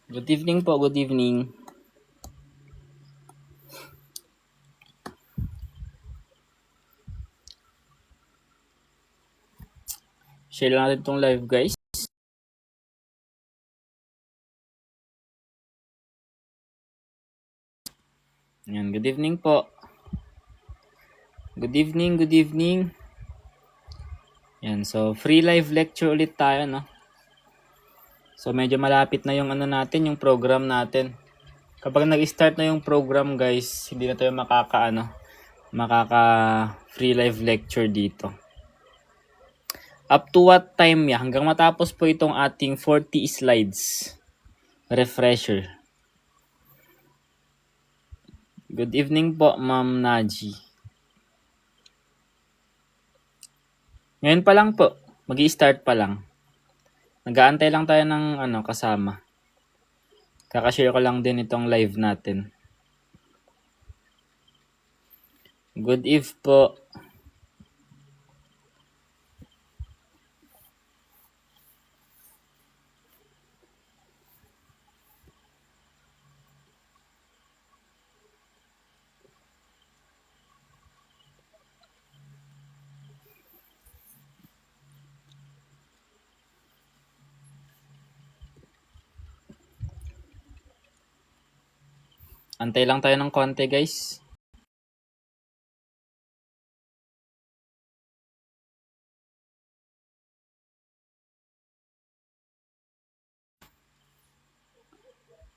Good evening po, good evening. Share lang natin itong live guys. Yan, good evening po. Good evening, good evening. Yan, so free live lecture ulit tayo, no? So medyo malapit na yung natin, yung program natin. Kapag nag-start na yung program guys, hindi na tayo makaka free live lecture dito. Up to what time ya? Hanggang matapos po itong ating 40 slides. Refresher. Good evening po, Ma'am Naji. Ngayon pa lang po, magi-start pa lang. Nag-aantay lang tayo ng kasama. Kaka-share ko lang din itong live natin. Good eve po. Antay lang tayo ng konti guys.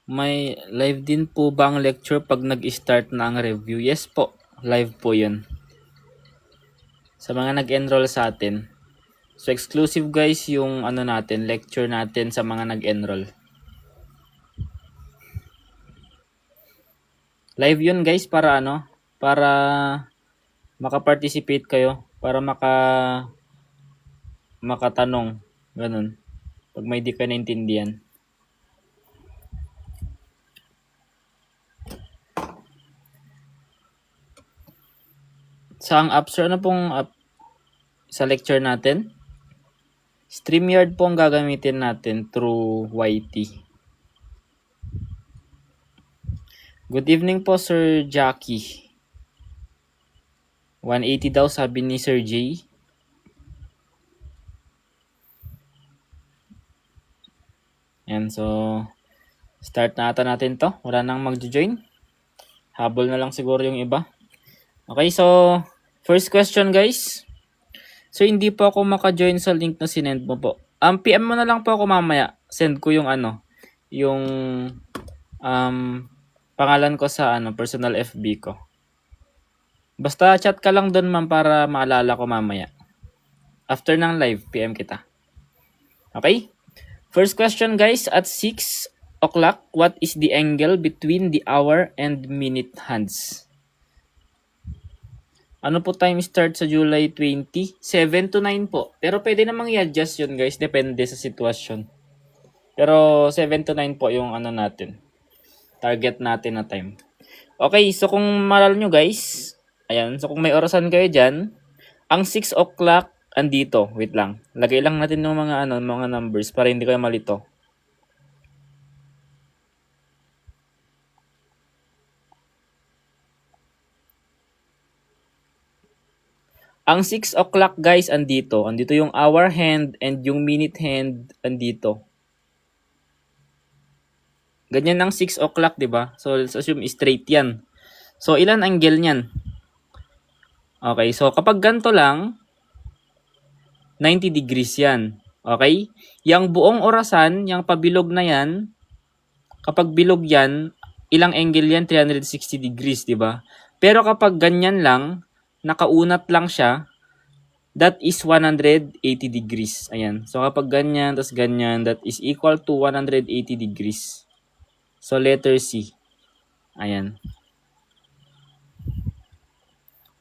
May live din po ba ang lecture pag nag-start na ang review? Yes po, live po yun. Sa mga nag-enroll sa atin. So exclusive guys yung natin, lecture natin sa mga nag-enroll. Live yun guys para para maka-participate kayo, para makatanong, ganun. Pag may di ka naintindihan. Saang app sir? Ano pong app sa lecture natin? StreamYard po ang gagamitin natin through YT. Good evening po Sir Jackie. 180 daw sabi ni Sir J. Yan, so start na ata natin to. Wala nang magjo-join. Habol na lang siguro yung iba. Okay, so first question guys. So hindi po ako maka-join sa link na sinend mo po. PM mo na lang po ako mamaya. Send ko yung yung pangalan ko sa personal FB ko. Basta chat ka lang doon ma'am para maalala ko mamaya. After ng live, PM kita. Okay? First question guys, at 6 o'clock, what is the angle between the hour and minute hands? Ano po time start sa July 20? 7 to 9 po. Pero pwede namang i-adjust yun guys, depende sa sitwasyon. Pero 7 to 9 po yung natin. Target natin na time. Okay, so kung malal nyo guys, ayan, so kung may orasan kayo dyan, ang 6 o'clock andito, wait lang. Lagay lang natin ng mga mga numbers para hindi kayo malito. Ang 6 o'clock guys andito. Andito yung hour hand and yung minute hand andito. Ganyan ang 6 o'clock, 'di ba? So let's assume straight 'yan. So ilan angle niyan? Okay, so kapag ganito lang 90 degrees 'yan. Okay? Yang buong orasan, yang pabilog na 'yan, kapag bilog 'yan, ilang angle 'yan? 360 degrees, 'di ba? Pero kapag ganyan lang, nakaunat lang siya, that is 180 degrees. Ayan. So kapag ganyan, tas ganyan, that is equal to 180 degrees. So letter C. Ayan.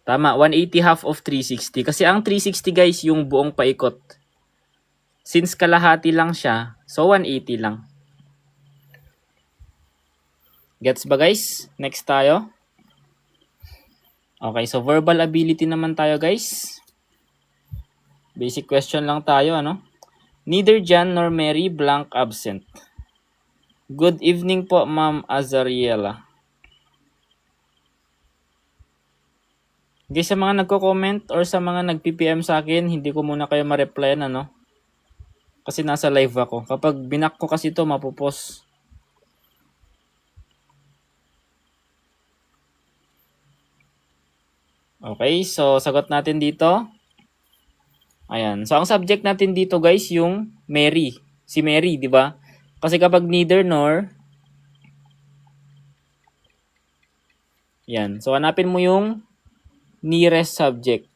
Tama, 180 half of 360. Kasi ang 360 guys, yung buong paikot. Since kalahati lang siya, so 180 lang. Gets ba guys? Next tayo. Okay, so verbal ability naman tayo guys. Basic question lang tayo, Neither John nor Mary blank absent. Good evening po, Ma'am Azariela. Guys, sa mga nagko-comment or sa mga nag-PPM sa akin, hindi ko muna kayo ma-replyan, ano? Kasi nasa live ako. Kapag binak ko kasi ito, mapupos. Okay, so sagot natin dito. Ayan. So ang subject natin dito, guys, yung Mary. Si Mary, di ba? Kasi kapag neither nor, yan. So hanapin mo yung nearest subject.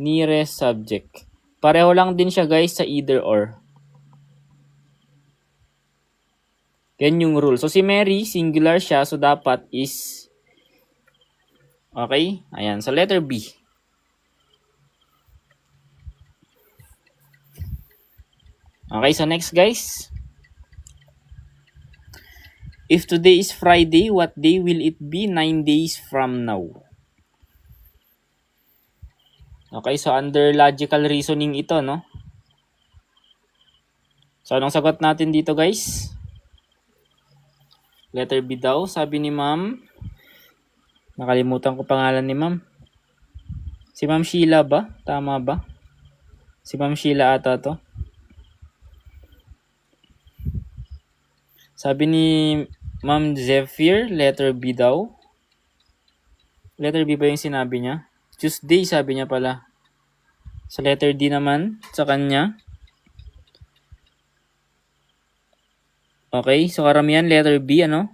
Nearest subject. Pareho lang din siya, guys, sa either or. Yan yung rule. So si Mary, singular siya, so dapat is, okay? Ayan. So letter B. Okay, so next, guys. If today is Friday, what day will it be 9 days from now? Okay, so under logical reasoning ito, no? So anong sagot natin dito, guys? Letter B daw, sabi ni ma'am. Nakalimutan ko pangalan ni ma'am. Si Ma'am Sheila ba? Tama ba? Si Ma'am Sheila ata to. Sabi ni Ma'am Zephyr, letter B daw. Letter B ba yung sinabi niya? Tuesday sabi niya pala. Sa letter D naman, sa kanya. Okay, so karamihan letter B, ano?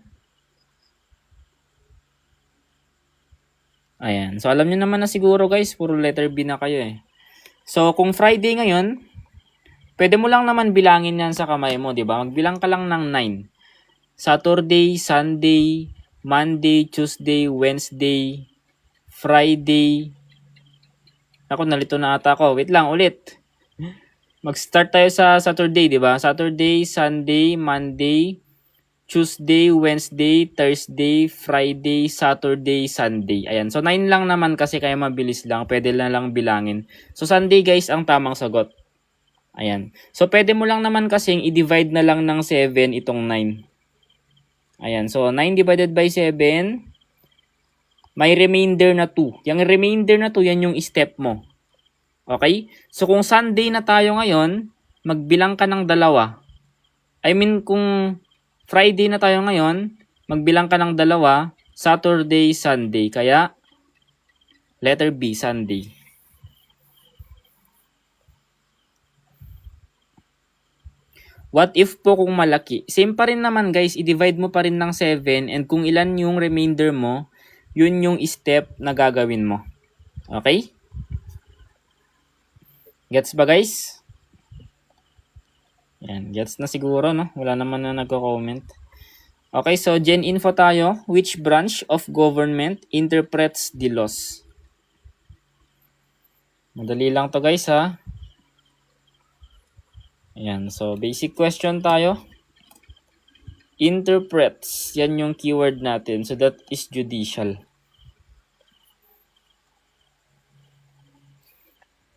Ayan. So alam niyo naman na siguro, guys, puro letter B na kayo eh. So kung Friday ngayon, pwede mo lang naman bilangin yan sa kamay mo, di ba? Magbilang ka lang ng 9. Saturday, Sunday, Monday, Tuesday, Wednesday, Friday. Ako, nalito na ata ako. Wait lang, ulit. Mag-start tayo sa Saturday, di ba? Saturday, Sunday, Monday, Tuesday, Wednesday, Thursday, Friday, Saturday, Sunday. Ayan. So, 9 lang naman kasi kaya mabilis lang. Pwede lang bilangin. So, Sunday, guys, ang tamang sagot. Ayan. So, pwede mo lang naman kasing i-divide na lang ng 7 itong 9. Ayan. So, 9 divided by 7, may remainder na 2. Yung remainder na 2, yan yung step mo. Okay? So, kung Sunday na tayo ngayon, magbilang ka ng 2. I mean, kung Friday na tayo ngayon, magbilang ka ng 2, Saturday, Sunday. Kaya, letter B, Sunday. What if po kung malaki? Same pa rin naman, guys, i-divide mo pa rin ng 7 and kung ilan yung remainder mo, yun yung step na gagawin mo. Okay? Gets ba, guys? Yan, gets na siguro, no? Wala naman na nagko-comment. Okay, so Gen Info tayo. Which branch of government interprets the laws? Madali lang to, guys, ha? Ayan, so basic question tayo. Interprets, yan yung keyword natin. So that is judicial.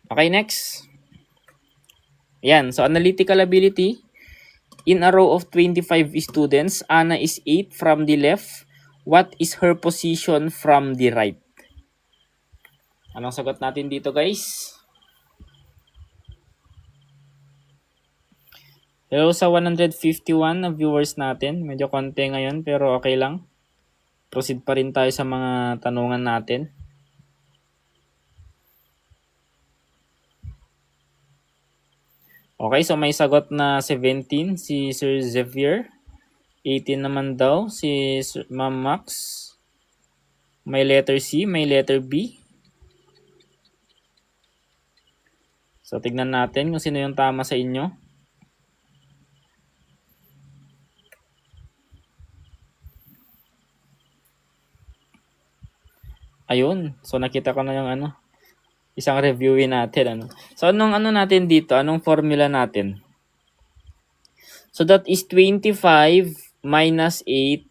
Okay, next. Ayan, so analytical ability. In a row of 25 students, Anna is 8 from the left. What is her position from the right? Anong sagot natin dito, guys? Hello sa 151 na viewers natin. Medyo konti ngayon pero okay lang. Proceed pa rin tayo sa mga tanungan natin. Okay, so may sagot na 17 si Sir Xavier. 18 naman daw si Ma'am Max. May letter C, may letter B. So tignan natin kung sino yung tama sa inyo. Ayun, so nakita ko na yung isang reviewin natin. So anong natin dito? Anong formula natin? So that is 25 minus 8.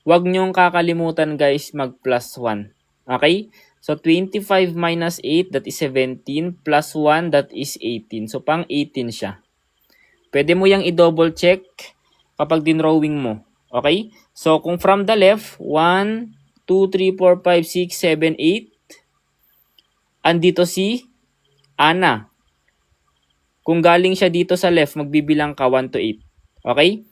Huwag niyong kakalimutan, guys, mag plus 1. Okay? So 25 minus 8, that is 17. Plus 1, that is 18. So pang 18 siya. Pwede mo yang i-double check. kapag dinrawing mo. Okay? So, kung from the left, 1, 2, 3, 4, 5, 6, 7, 8. Andito si Ana. Kung galing siya dito sa left, magbibilang ka 1 to 8. Okay?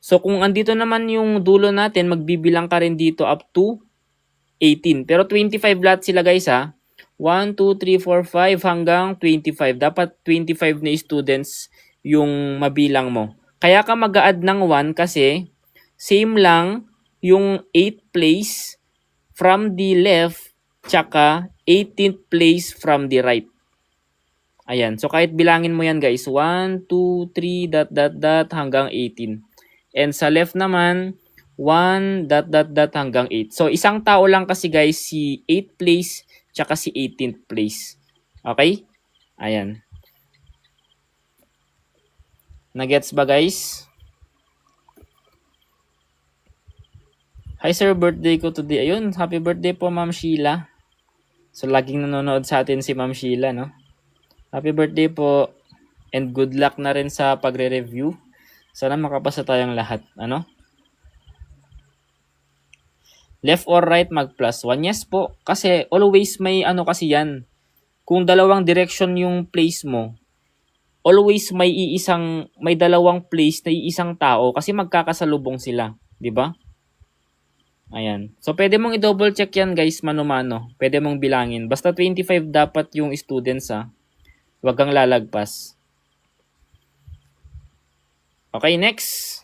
So, kung andito naman yung dulo natin, magbibilang ka rin dito up to 18. Pero 25 lahat sila guys ha. 1, 2, 3, 4, 5 hanggang 25. Dapat 25 na students yung mabilang mo. Kaya ka mag-a-add ng 1 kasi same lang yung 8th place from the left tsaka 18th place from the right. Ayan. So, kahit bilangin mo yan guys. 1, 2, 3, hanggang 18. And sa left naman, 1, hanggang 8. So, isang tao lang kasi guys, si 8th place, tsaka si 18th place. Okay? Ayan. Nagets ba guys? Hi sir, birthday ko today. Ayun, happy birthday po Ma'am Sheila. So, laging nanonood sa atin si Ma'am Sheila, no? Happy birthday po. And good luck na rin sa pagre-review. Sana makapasa tayong lahat. Ano? Left or right mag plus 1? Yes po. Kasi always may ano kasi yan. Kung dalawang direction yung place mo, always may dalawang place na iisang tao kasi magkakasalubong sila. Di ba? Ayan. So, pwede mong i-double check yan guys, mano-mano. Pwede mong bilangin. Basta 25 dapat yung students ha. Huwag kang lalagpas. Okay, next.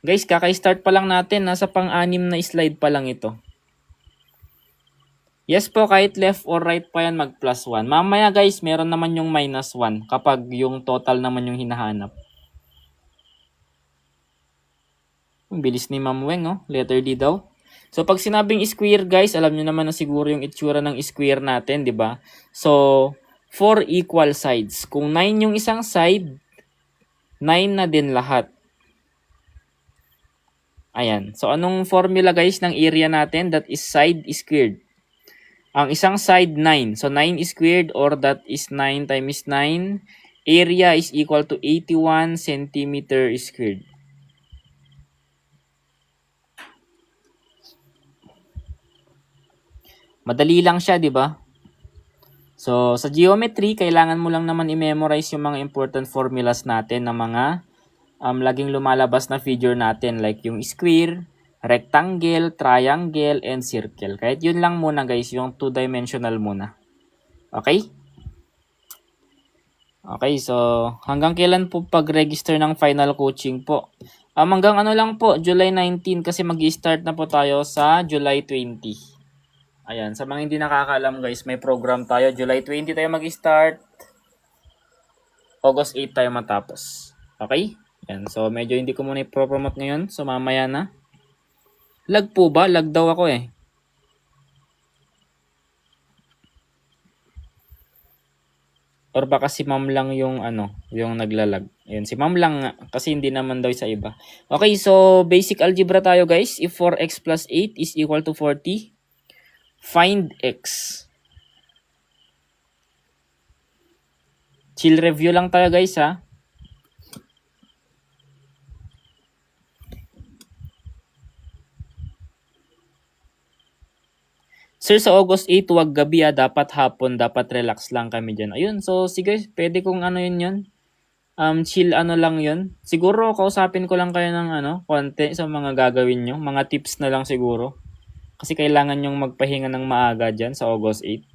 Guys, kaka-start pa lang natin. Nasa pang-anim na slide pa lang ito. Yes po, kahit left or right pa yan mag plus 1. Mamaya guys, meron naman yung minus 1 kapag yung total naman yung hinahanap. Ang bilis ni Ma'am Weng, oh. Letter D daw. So, pag sinabing square, guys, alam nyo naman na siguro yung itsura ng square natin, di ba? So, 4 equal sides. Kung 9 yung isang side, 9 na din lahat. Ayan. So, anong formula, guys, ng area natin? That is side squared. Ang isang side, 9. So, 9 squared or that is 9 times 9. Area is equal to 81 centimeter squared. Madali lang siya, di ba? So, sa geometry, kailangan mo lang naman i-memorize yung mga important formulas natin na mga laging lumalabas na figure natin like yung square, rectangle, triangle, and circle. Kahit yun lang muna guys, yung 2-dimensional muna. Okay? Okay, so hanggang kailan po pag-register ng final coaching po? Hanggang ano lang po, July 19 kasi mag-i-start na po tayo sa July 20. Ayan, sa mga hindi nakakaalam guys, may program tayo. July 20 tayo mag-start. August 8 tayo matapos. Okay? Ayan, so medyo hindi ko muna i-promote ngayon. So mamaya na. Lag po ba? Lag daw ako eh. Or baka si ma'am lang yung yung naglalag. Ayan, si ma'am lang nga. Kasi hindi naman daw sa iba. Okay, so basic algebra tayo guys. If 4x plus 8 is equal to 40, find x. Chill review lang tayo guys ha. Sir, sa August 8, wag gabi dapat hapon, dapat relax lang kami dyan. Ayun, so sige, pwede kong yun. Chill lang yun. Siguro, kausapin ko lang kayo ng konti sa mga gagawin nyo. Mga tips na lang siguro. Kasi kailangan nyong magpahinga ng maaga dyan sa August 8.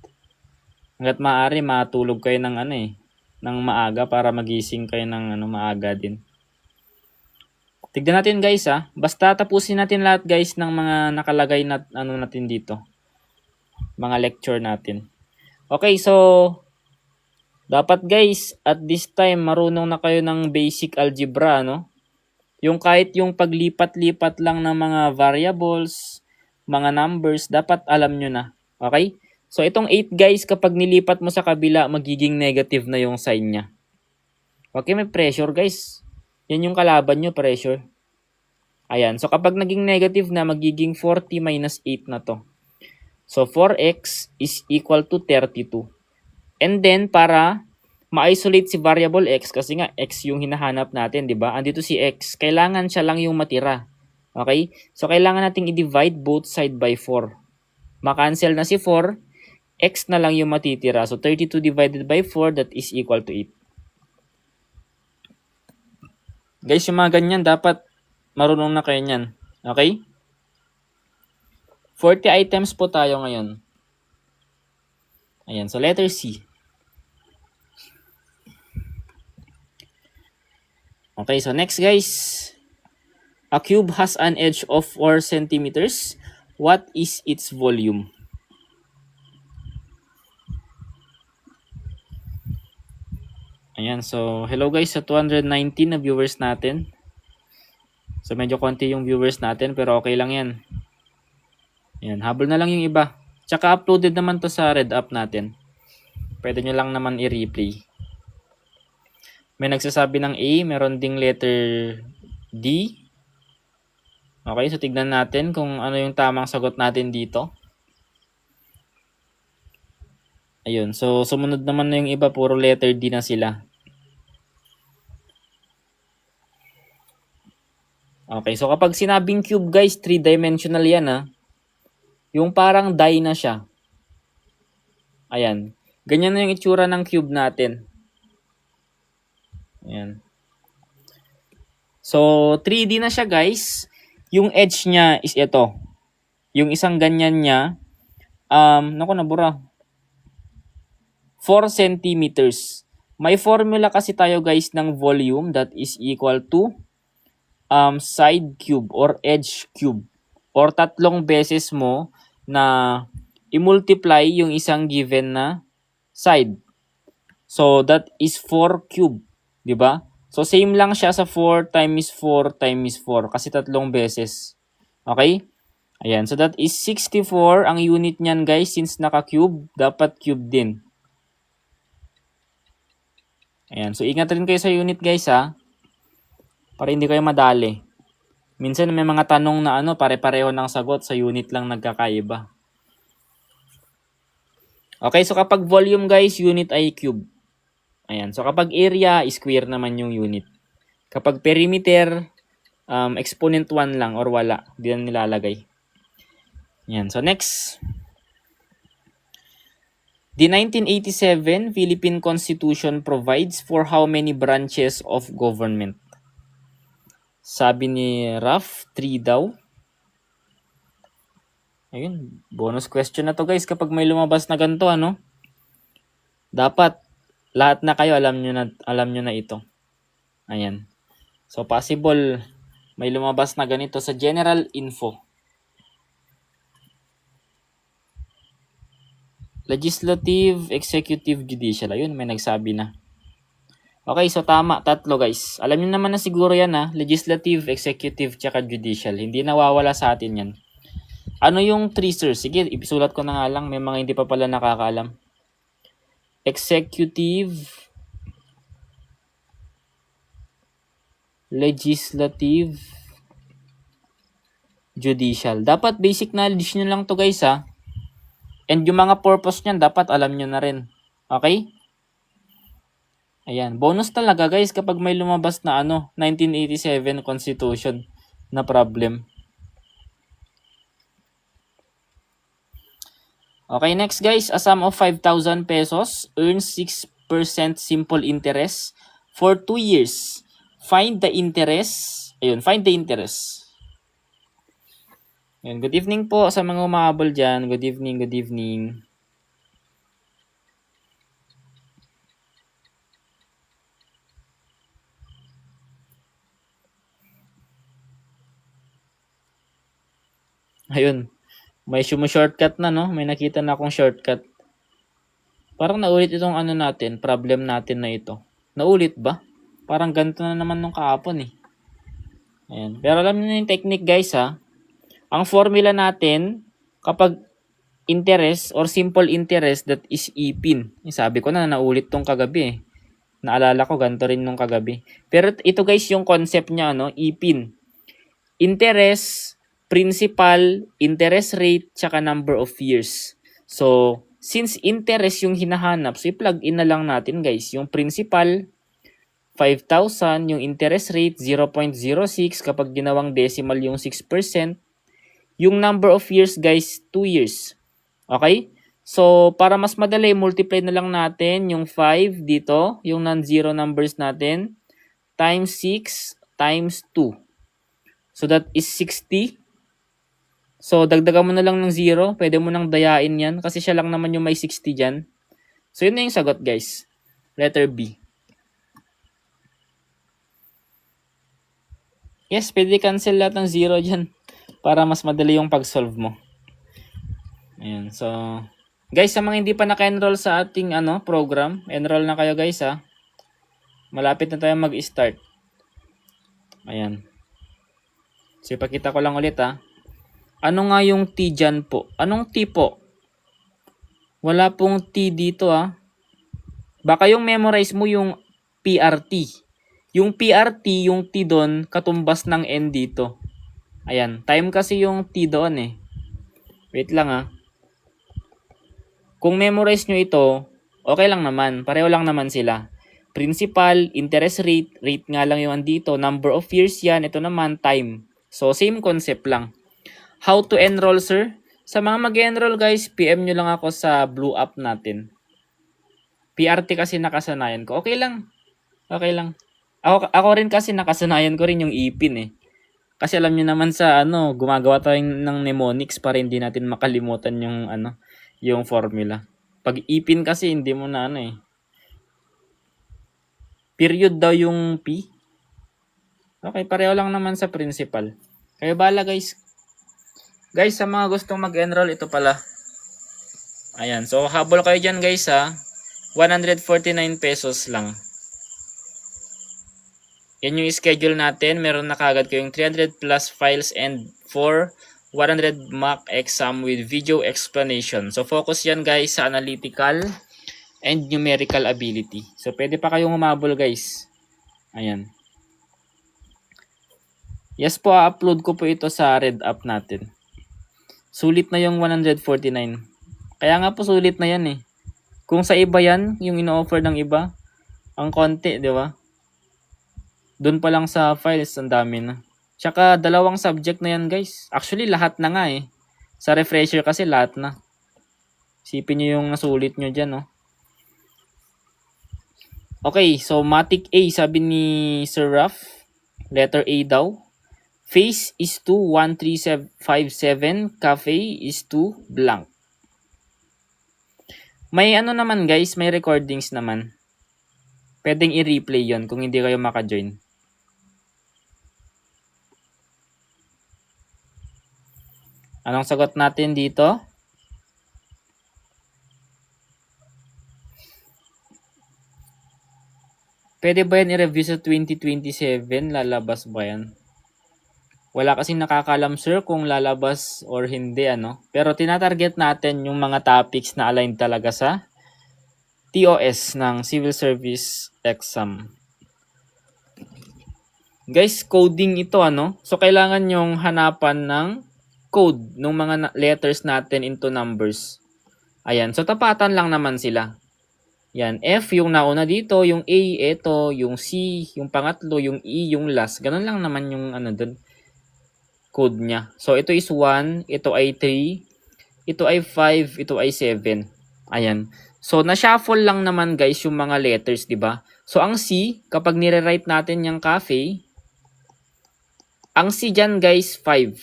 Hanggat maaari, matulog kayo ng ng maaga para magising kayo ng maaga din. Tignan natin guys ha. Basta tapusin natin lahat guys ng mga nakalagay na natin dito. Mga lecture natin. Okay, so dapat guys, at this time marunong na kayo ng basic algebra, no? Yung kahit yung paglipat-lipat lang ng mga variables, mga numbers, dapat alam nyo na. Okay? So, itong 8 guys, kapag nilipat mo sa kabila, magiging negative na yung sign niya. Okay, may pressure guys. Yan yung kalaban nyo, pressure. Ayan. So, kapag naging negative na, magiging 40 minus 8 na to. So, 4x is equal to 32. And then, para ma-isolate si variable x kasi nga x yung hinahanap natin, di ba? Andito si x, kailangan siya lang yung matira. Okay? So, kailangan nating i-divide both side by 4. Ma-cancel na si 4, x na lang yung matitira. So, 32 divided by 4, that is equal to 8. Guys, yung mga ganyan, dapat marunong na kayo niyan. Okay? 40 items po tayo ngayon. Ayan, so letter C. Okay, so next guys. A cube has an edge of 4 centimeters. What is its volume? Ayan, so hello guys sa 219 na viewers natin. So medyo konti yung viewers natin pero okay lang yan. Ayan, habol na lang yung iba. Tsaka uploaded naman to sa Red App natin. Pwede nyo lang naman i-replay. May nagsasabi ng A, meron ding letter D. Okay, so tignan natin kung ano yung tamang sagot natin dito. Ayun, so sumunod naman na yung iba, puro letter D na sila. Okay, so kapag sinabing cube guys, 3-dimensional yan ha. Yung parang die na siya. Ayan, ganyan na yung itsura ng cube natin. Ayan. So, 3D na siya guys. Yung edge niya is ito. Yung isang ganyan niya, naku nabura. 4 centimeters. May formula kasi tayo guys ng volume that is equal to side cube or edge cube. Or 3 beses mo na i-multiply yung isang given na side. So, that is 4 cube. Diba? So, same lang siya sa 4 times 4 times 4 kasi 3 beses. Okay? Ayan. So, that is 64. Ang unit niyan, guys, since naka-cube, dapat cube din. Ayan. So, ingat rin kayo sa unit, guys, ha? Para hindi kayo madali. Minsan, may mga tanong na pare-pareho ng sagot sa unit lang nagkakaiba. Okay. So, kapag volume, guys, unit ay cube. Ayan. So, kapag area, square naman yung unit. Kapag perimeter, exponent 1 lang or wala. Di na nilalagay. Ayan. So, next. The 1987 Philippine Constitution provides for how many branches of government? Sabi ni Raf, 3 daw. Ayun. Bonus question na to guys kapag may lumabas na ganito, Dapat lahat na kayo alam nyo na ito. Ayan. So possible may lumabas na ganito sa general info. Legislative, executive, judicial. Ayun, may nagsabi na. Okay, so tama. 3 guys. Alam nyo naman na siguro yan Legislative, executive, tsaka judicial. Hindi nawawala sa atin yan. Ano yung 3 sir? Sige, isulat ko na nga lang. May mga hindi pa pala nakakaalam. Executive, legislative, judicial. Dapat basic knowledge nyo lang to guys And yung mga purpose nyan, dapat alam nyo na rin. Okay? Ayan. Bonus talaga guys kapag may lumabas na 1987 Constitution na problem. Okay, next guys, a sum of 5,000 pesos earns 6% simple interest for 2 years. Find the interest. Ayun, find the interest. Ayun, good evening po sa mga umahabol dyan. Good evening, good evening. Ayun. May shortcut na, May nakita na akong shortcut. Parang naulit itong natin, problem natin na ito. Naulit ba? Parang ganito na naman nung kahapon Ayan. Pero alam niyo yung technique guys Ang formula natin, kapag interest or simple interest, that is ipin. Sabi ko na naulit tong kagabi Naalala ko ganito rin nung kagabi. Pero ito guys yung concept niya ipin. Interest, principal, interest rate, tsaka number of years. So, Since interest yung hinahanap, so i-plug in na lang natin guys. Yung principal, 5,000, yung interest rate, 0.06 kapag ginawang decimal yung 6%. Yung number of years guys, 2 years. Okay? So, para mas madali, multiply na lang natin yung 5 dito, yung non-zero numbers natin, times 6 times 2. So, that is 60. So, dagdagan mo na lang ng 0. Pwede mo nang dayain yan kasi siya lang naman yung may 60 dyan. So, yun na yung sagot guys. Letter B. Yes, pwede cancel lahat ng 0 dyan para mas madali yung pag-solve mo. Ayan, so guys, sa mga hindi pa naka-enroll sa ating program, enroll na kayo guys ha. Malapit na tayo mag-start. Ayan. So, ipakita ko lang ulit ha. Ano nga yung T dyan po? Anong T po? Wala pong T dito ha. Baka yung memorize mo yung PRT. Yung PRT, yung T doon, katumbas ng N dito. Ayan, time kasi yung T doon eh. Wait lang ha. Kung memorize nyo ito, okay lang naman. Pareho lang naman sila. Principal, interest rate, rate nga lang yung andito. Number of years yan, ito naman time. So, same concept lang. How to enroll, sir? Sa mga mag-enroll guys, PM nyo lang ako sa blue app natin. PRT kasi nakasanayan ko. Okay lang. Okay lang. Ako rin kasi nakasanayan ko rin yung ipin eh. Kasi alam niyo naman sa gumagawa tayo ng mnemonics para hindi natin makalimutan yung yung formula. Pag ipin kasi hindi mo na period daw yung P. Okay, pareho lang naman sa principal. Kayo bala guys. Guys, sa mga gustong mag-enroll, ito pala. Ayan, so habol kayo dyan guys ha. 149 pesos lang. Yan yung schedule natin. Meron na kagad kayong 300 plus files and 100 mock exam with video explanation. So focus yan guys sa analytical and numerical ability. So pwede pa kayong humabol guys. Ayan. Yes po, upload ko po ito sa Red App natin. Sulit na yung 149. Kaya nga po sulit na yan eh. Kung sa iba yan, yung ino-offer ng iba, ang konti, di ba? Doon pa lang sa files, ang dami na. Tsaka 2 subject na yan guys. Actually, lahat na nga eh. Sa refresher kasi lahat na. Isipin nyo yung nasulit nyo dyan, no? Okay, so Matic A, sabi ni Sir Raf. Letter A daw. Face is to 1357. Cafe is to blank. May naman guys, may recordings naman. Pwedeng i-replay yon kung hindi kayo maka-join. Anong sagot natin dito? Pwede ba yan i-review sa 2027? Lalabas ba yan? Wala kasing nakakalam sir kung lalabas or hindi Pero tinatarget natin yung mga topics na aligned talaga sa TOS ng Civil Service Exam. Guys, coding ito So kailangan yung hanapan ng code ng mga letters natin into numbers. Ayan, so tapatan lang naman sila. Yan, F yung nauna dito, yung A ito, yung C, yung pangatlo, yung E, yung last. Ganun lang naman yung dun code niya. So ito is 1, ito ay 3, ito ay 5, ito ay 7. Ayan. So na-shuffle lang naman guys yung mga letters, 'di ba? So ang C, kapag nire-write natin yung cafe, ang C diyan guys 5.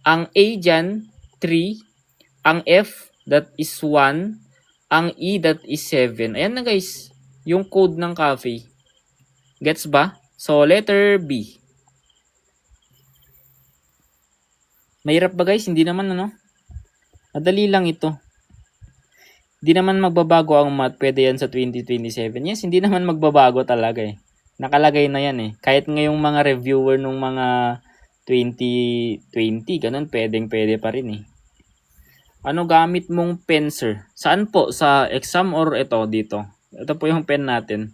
Ang A diyan 3, ang F that is 1, ang E that is 7. Ayan na guys, yung code ng cafe. Gets ba? So letter B. Mahirap ba guys? Hindi naman Madali lang ito. Hindi naman magbabago ang math. Pwede yan sa 2027. Yes, hindi naman magbabago talaga eh. Nakalagay na yan eh. Kahit ngayong mga reviewer nung mga 2020, ganun, pwede pa rin eh. Ano gamit mong pen, sir? Saan po? Sa exam or ito dito? Ito po yung pen natin.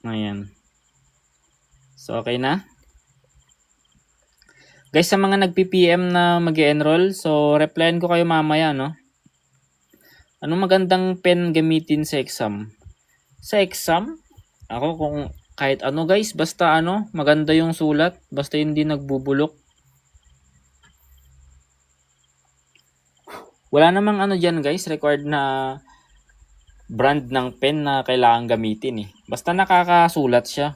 Ayan. So, okay na? Guys, sa mga nag-PPM na mag-enroll, so replyan ko kayo mamaya, no? Anong magandang pen gamitin sa exam? Sa exam, ako kung kahit ano guys, basta ano, maganda yung sulat, basta hindi nagbubulok. Wala namang ano dyan guys, required na brand ng pen na kailangan gamitin eh. Basta nakakasulat siya.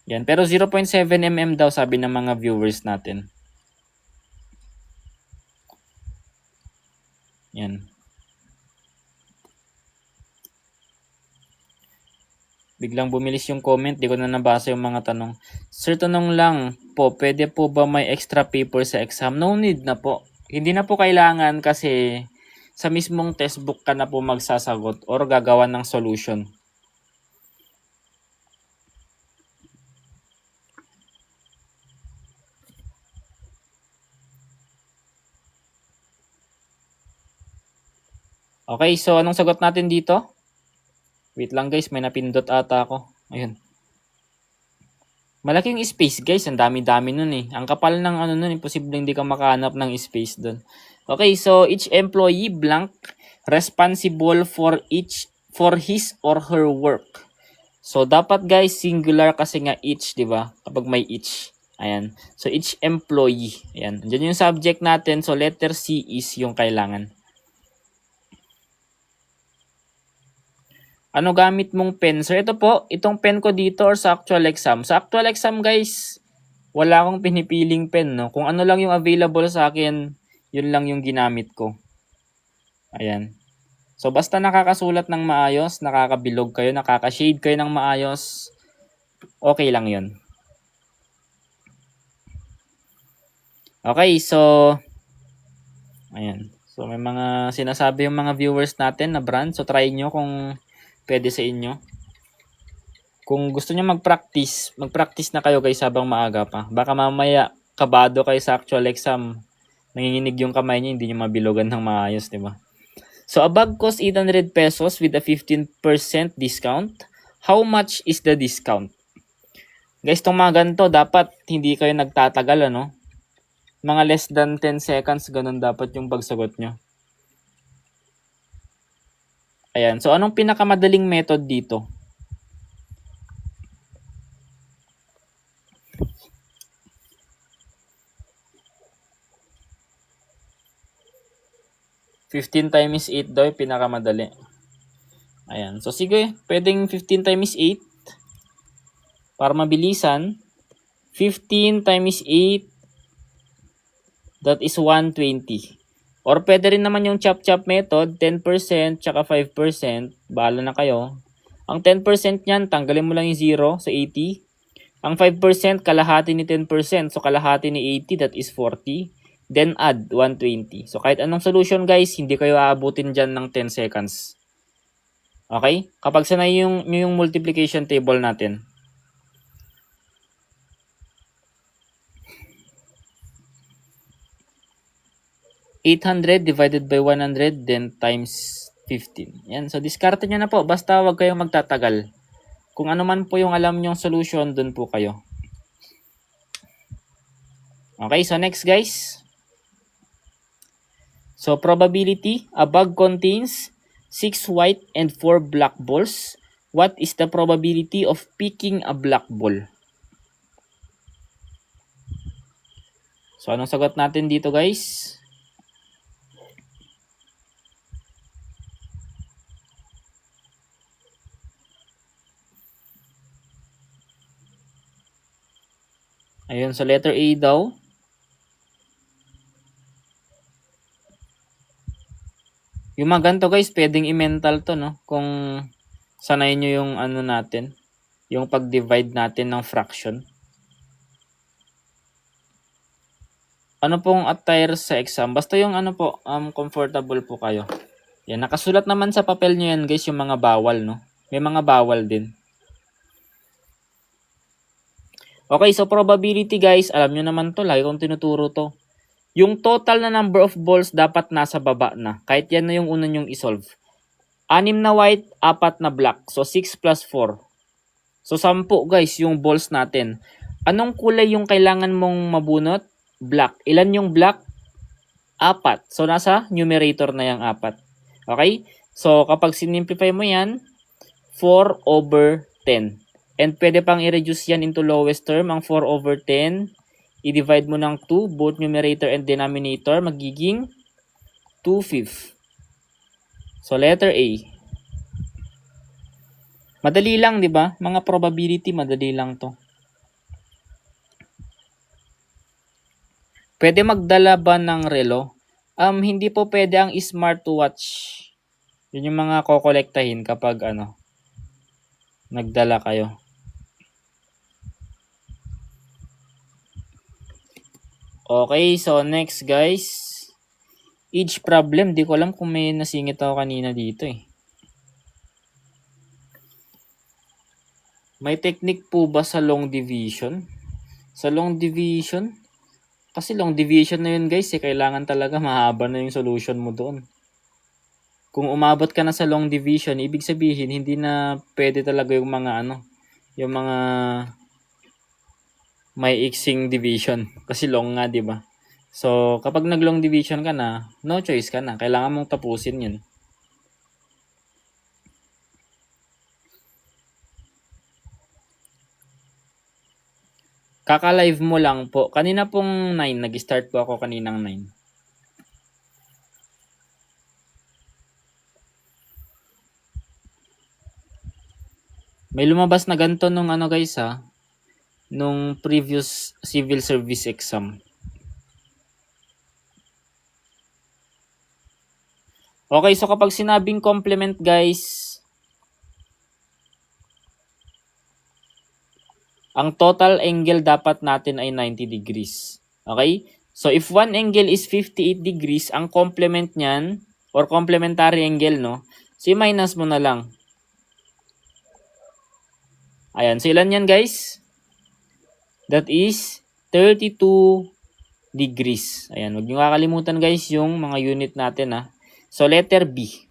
Yan, pero 0.7 mm daw sabi ng mga viewers natin. Yan. Biglang bumilis yung comment, di ko na nabasa yung mga tanong. Sir, tanong lang po, pwede po ba may extra paper sa exam? No need na po. Hindi na po kailangan kasi sa mismong textbook ka na po magsasagot or gagawa ng solution. Okay, so anong sagot natin dito? Wait lang guys, may napindot ata ako. Ayun. Malaking space guys, ang dami-dami nun eh. Ang kapal ng ano nun, imposible hindi ka makahanap ng space dun. Okay, so each employee blank responsible for his or her work. So dapat guys singular kasi nga each, 'di ba? Kapag may each. Ayan. So each employee. Ayan. Diyan yung subject natin. So letter C is yung kailangan. Ano gamit mong pen? Sir, ito po, itong pen ko dito or sa actual exam. Sa actual exam guys, wala akong pinipiling pen, no? Kung ano lang yung available sa akin, yun lang yung ginamit ko. Ayan. So basta nakakasulat ng maayos, nakakabilog kayo, nakaka-shade kayo ng maayos, okay lang yun. Okay, so ayan. So may mga sinasabi yung mga viewers natin na brand. So try nyo kung pwede sa inyo. Kung gusto niyo mag-practice na kayo guys habang maaga pa. Baka mamaya kabado kayo sa actual exam. Nanginginig yung kamay niyo, hindi niyo mabilogan ng maayos, 'di ba? So a bag costs 800 pesos with a 15% discount. How much is the discount? Guys, tong mga ganito, dapat hindi kayo nagtatagal, ano? Mga less than 10 seconds, ganun dapat yung pagsagot nyo. Ayan. So, anong pinakamadaling method dito? (15 times 8 daw yung pinakamadali. Ayan. So, sige. Pwedeng 15 times 8. Para mabilisan. 15 times 8. That is 120. Or pwede rin naman yung chop-chop method, 10% tsaka 5%. Bahala na kayo. Ang 10% niyan, tanggalin mo lang yung 0 sa 80. Ang 5%, kalahati ni 10%. So, kalahati ni 80, that is 40. Then, add 120. So, kahit anong solution guys, hindi kayo aabutin dyan ng 10 seconds. Okay? Kapag sanay yung multiplication table natin. (800) divided by 100, then times 15. Yan. So, diskarte nyo na po. Basta wag kayong magtatagal. Kung ano man po yung alam nyong solution, dun po kayo. Okay, so next guys. So, probability. A bag contains 6 white and 4 black balls. What is the probability of picking a black ball? So, anong sagot natin dito guys? Ayun, so letter A daw. Yung mga ganito guys, pwedeng i-mental to, no? Kung sanay nyo yung ano natin, yung pag-divide natin ng fraction. Ano pong attire sa exam? Basta yung ano po, comfortable po kayo. Yan, nakasulat naman sa papel nyo yan guys, yung mga bawal, no? May mga bawal din. Okay, so probability guys, alam nyo naman to, lagi kong tinuturo to. Yung total na number of balls dapat nasa baba na. Kahit yan na yung una nyong isolve. 6 na white, 4 na black. So 6 plus 4. So 10 guys yung balls natin. Anong kulay yung kailangan mong mabunot? black. Ilan yung black? 4. So, nasa numerator na yung 4. Okay? So, kapag sinimplify mo yan, 4/10. And pwede pang i-reduce yan into lowest term. Ang 4/10, i-divide mo ng 2, both numerator and denominator, magiging 2/5. So, letter A. Madali lang, di ba? Mga probability, madali lang to. Pwede magdala ba ng relo? Hindi po pwede ang smartwatch. Yun yung mga kokolektahin kapag nagdala kayo. Okay, so next guys. Each problem, di ko alam kung may nasingit ako kanina dito eh. May technique po ba sa long division? Sa long division? Kasi long division na yun guys, kailangan talaga mahaba na yung solution mo doon. Kung umabot ka na sa long division, ibig sabihin hindi na pwede talaga yung mga yung mga may iksing division kasi long nga, 'di ba? So, kapag nag-long division ka na, no choice ka na. Kailangan mong tapusin 'yun. Kaka-live mo lang po. Kanina pong 9, nag-start po ako kaninang 9. May lumabas na ganito nung guys nung previous civil service exam. Okay, so kapag sinabing complement guys, ang total angle dapat natin ay 90 degrees. Okay? So if one angle is 58 degrees, ang complement niyan or complementary angle, no? So minus mo na lang. Ayan, so ilan yan guys? That is 32 degrees. Ayan, huwag niyo kakalimutan guys yung mga unit natin So letter B.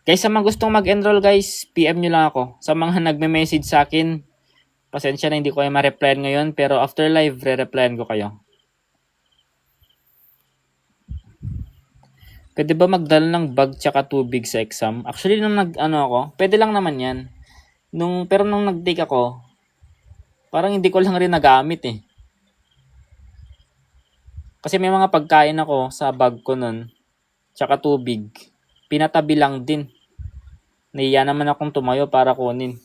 Guys, sa mga gustong mag-enroll guys, PM nyo lang ako. Sa mga nagme-message sa akin, pasensya na hindi ko kayo ma-replyan ngayon, pero after live, re-replyan ko kayo. Pwede ba magdala ng bag tsaka tubig sa exam? Actually, nung ako, pwede lang naman yan. Pero nung nag-take ako, parang hindi ko lang rin nagamit eh. Kasi may mga pagkain ako sa bag ko nun, tsaka tubig. Pinatabi lang din. Nahiya naman akong tumayo para kunin.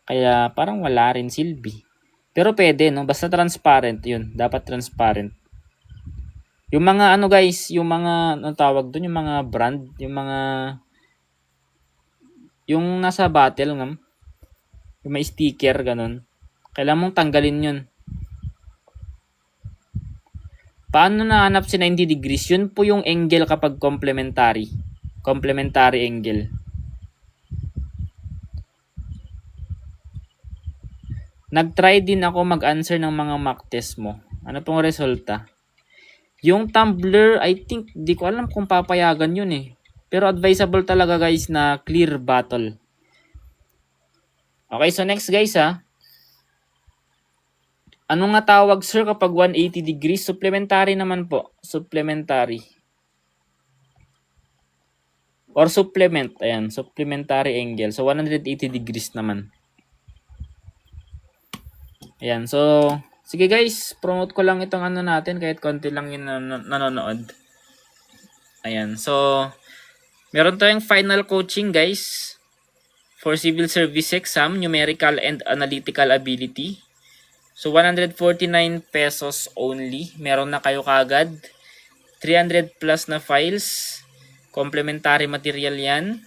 Kaya parang wala rin silbi. Pero pwede, no? Basta transparent yun. Dapat transparent. Yung mga guys, yung mga, tawag doon, yung mga brand, yung nasa bottle, yung may sticker, ganun. Kailangan mong tanggalin yun. Paano nahanap si 90 degrees? Yun po yung angle kapag complementary. Complementary angle. Nag-try din ako mag-answer ng mga mock test mo. Ano pong resulta? Yung tumbler, I think, di ko alam kung papayagan yun eh. Pero advisable talaga guys na clear bottle. Okay, so next guys Ano nga tawag sir kapag 180 degrees? Supplementary naman po. Supplementary. Or supplement. Ayan, supplementary angle. So 180 degrees naman. Ayan, so sige guys, promote ko lang itong natin kahit konti lang yung nanonood. Ayan, so meron tayong final coaching guys for civil service exam, numerical and analytical ability. So 149 pesos only. Meron na kayo kagad. 300 plus na files. Complementary material yan.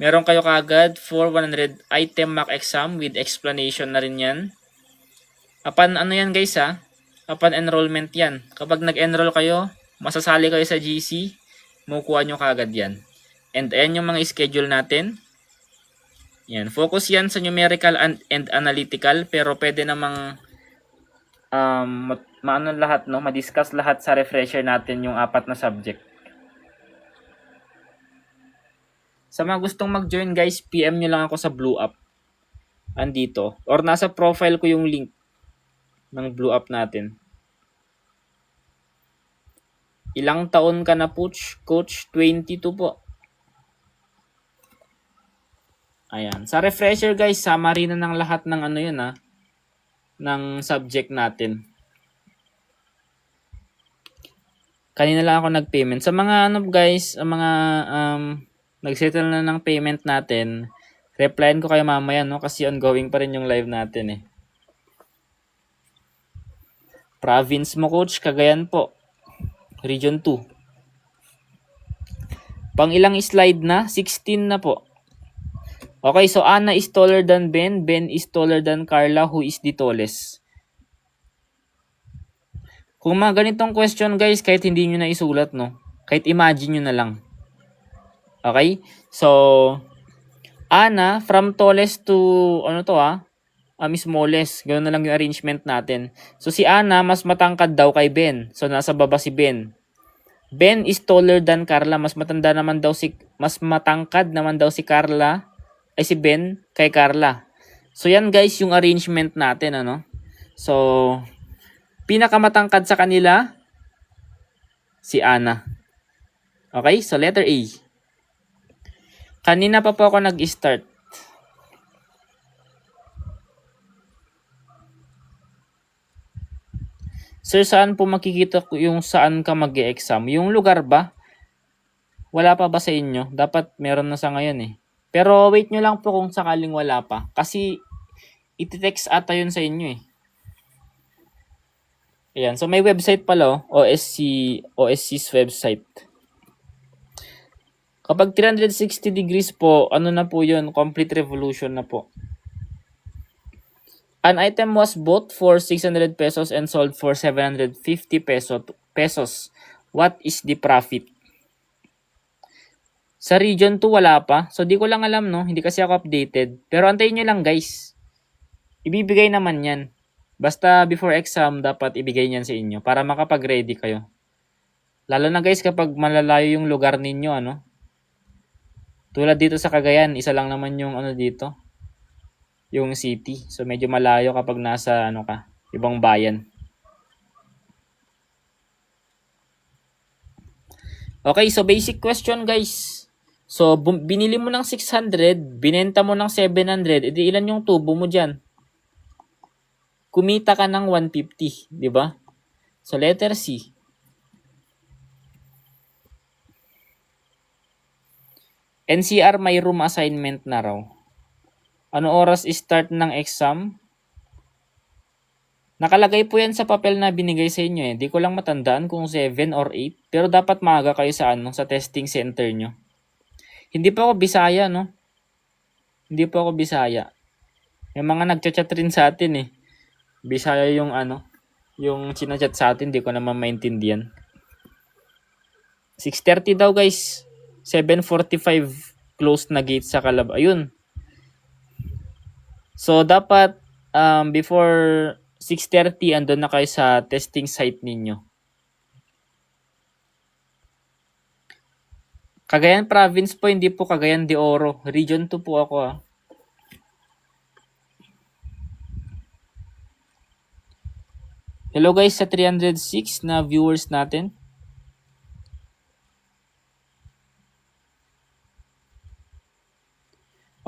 Meron kayo kagad for 100 item mock exam with explanation na rin yan. Upon yan guys upon enrollment yan. Kapag nag-enroll kayo, masasali kayo sa GC, makukuha nyo kagad yan. And ayan yung mga schedule natin. Yan, focus yan sa numerical and analytical, pero pwede namang lahat, no? Ma-discuss lahat sa refresher natin yung 4 na subject. Sa mga gustong mag-join guys, PM nyo lang ako sa Blue App. Andito. Or nasa profile ko yung link. ng blue up natin. Ilang taon ka na, Coach? 22 po. Ayan. Sa refresher guys, summary na ng lahat ng ano yun ng subject natin. Kanina lang ako nag-payment. Sa mga guys, ang mga nag-settle na ng payment natin, replyan ko kayo mamaya kasi ongoing pa rin yung live natin Province mo, Coach? Cagayan po. Region 2. Pang ilang slide na? 16 na po. Okay, so Ana is taller than Ben. Ben is taller than Carla. Who is the tallest? Kung mga ganitong question guys, kahit hindi nyo na isulat, kahit imagine nyo na lang. Okay? So, Ana, from tallest to, smallest. Ganoon na lang yung arrangement natin. So, si Ana, mas matangkad daw kay Ben. So, nasa baba si Ben. Ben is taller than Carla. Mas matangkad naman daw si Carla, si Ben kay Carla. So, yan guys, yung arrangement natin, So, pinakamatangkad sa kanila, si Ana. Okay? So, letter A. Kanina pa po ako nag-start. Sir, saan po makikita yung saan ka mag-e-exam? Yung lugar ba? Wala pa ba sa inyo? Dapat meron na sa ngayon Pero wait nyo lang po kung sakaling wala pa. Kasi iti-text ata yun sa inyo Ayan. So, may website pala, OSC's website. Kapag 360 degrees po, ano na po yun? Complete revolution na po. An item was bought for 600 pesos and sold for 750 pesos. What is the profit? Sa region 2, wala pa. So, di ko lang alam, Hindi kasi ako updated. Pero antayin nyo lang, guys. Ibibigay naman yan. Basta before exam, dapat ibigay niyan sa inyo para makapag-ready kayo. Lalo na guys kapag malalayo yung lugar ninyo, Tulad dito sa Cagayan, isa lang naman yung dito, yung city. So medyo malayo kapag nasa ibang bayan. Okay, so basic question guys. So binili mo ng 600, binenta mo ng 700, edi ilan yung tubo mo diyan? Kumita ka ng 150, di ba? So, letter C. NCR may room assignment na raw. Ano oras start ng exam? Nakalagay po yan sa papel na binigay sa inyo Di ko lang matandaan kung 7 or 8. Pero dapat maaga kayo sa sa testing center nyo. Hindi pa ako Bisaya, Hindi pa ako Bisaya. May mga nagchat-chat rin sa atin Bisaya yung yung chinachat sa atin, di ko naman maintindihan. 6:30 daw guys. 7:45 close na gate sa Calab. Ayun. So dapat before 6:30 andun na kayo sa testing site ninyo. Cagayan province po, hindi po Cagayan de Oro. Region 2 po ako Hello guys sa 306 na viewers natin.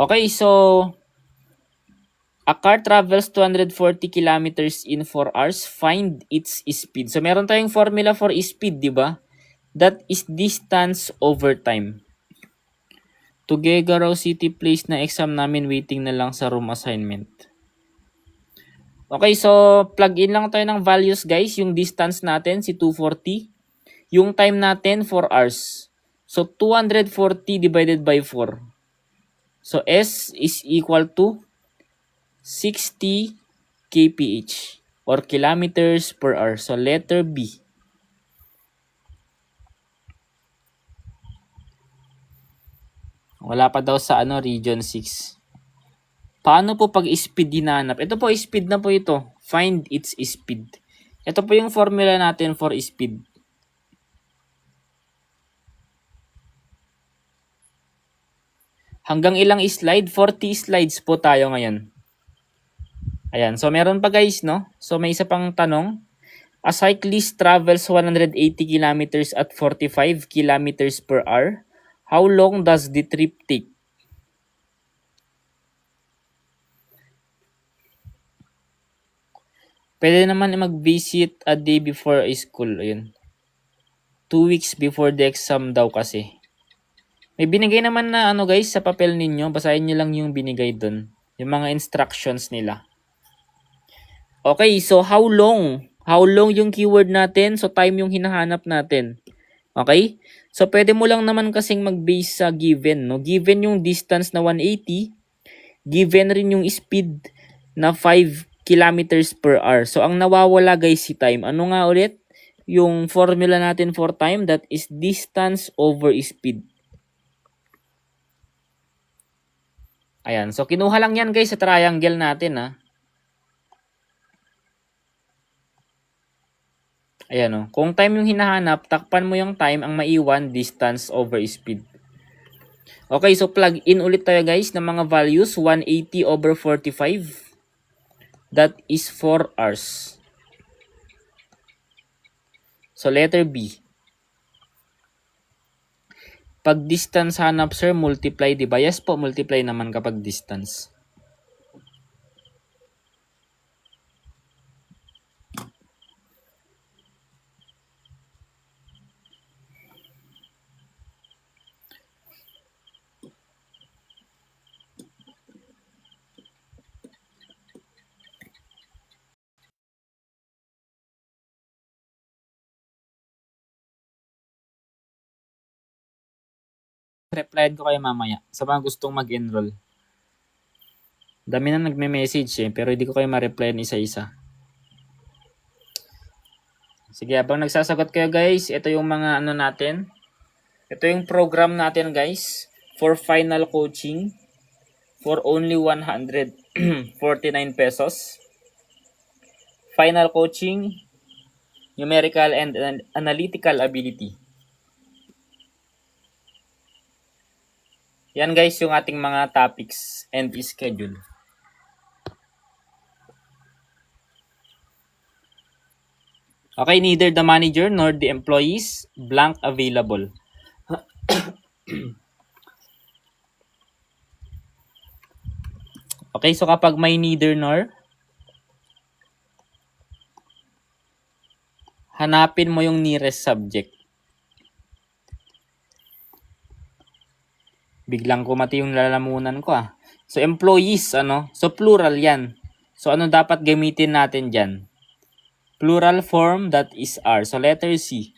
Okay, so a car travels 240 kilometers in 4 hours. Find its speed. So meron tayong formula for speed, di ba? That is distance over time. Tuguegarao City Place na exam namin, waiting na lang sa room assignment. Okay, so plug in lang tayo ng values guys. Yung distance natin, si 240. Yung time natin, 4 hours. So 240 divided by 4. So S is equal to 60 kph or kilometers per hour. So letter B. Wala pa daw sa region 6. Paano po pag speed hinanap? Ito po, speed na po ito. Find its speed. Ito po yung formula natin for speed. Hanggang ilang slide? 40 slides po tayo ngayon. Ayan. So, meron pa guys, no? So, may isa pang tanong. A cyclist travels 180 kilometers at 45 kilometers per hour. How long does the trip take? Pwede naman mag-visit a day before school. Ayun. 2 weeks before the exam daw kasi. May binigay naman na ano guys sa papel ninyo. Basahin nyo lang yung binigay dun. Yung mga instructions nila. Okay, so how long? How long yung keyword natin? So time yung hinahanap natin. Okay? So pwede mo lang naman kasing mag-base sa given, no? Given yung distance na 180, given rin yung speed na 5 kilometers per hour. So ang nawawala guys si time. Ano nga ulit? Yung formula natin for time, that is distance over speed. Ayan. So kinuha lang yan guys sa triangle natin, ha. Ayan, o. Kung time yung hinahanap, takpan mo yung time, ang maiwan, distance over speed. Okay, so plug in ulit tayo guys ng mga values. 180 over 45. That is 4 hours. So letter B. Pag distance hanap sir, multiply, diba? Yes po, multiply naman kapag distance. Replyan ko kayo mamaya sa mga gustong mag-enroll. Dami na nagme-message pero hindi ko kayo ma-replyan isa-isa. Sige, habang nagsasagot kayo guys, ito yung mga ano natin. Ito yung program natin guys for final coaching for only 149 pesos. Final coaching, numerical and analytical ability. Yan guys yung ating mga topics and schedule. Okay, neither the manager nor the employees blank available. Okay, so kapag may neither nor, hanapin mo yung nearest subject. Biglang kumati yung lalamunan ko ah. So employees, ano? So plural yan. So ano dapat gamitin natin dyan? Plural form, that is are. So letter C.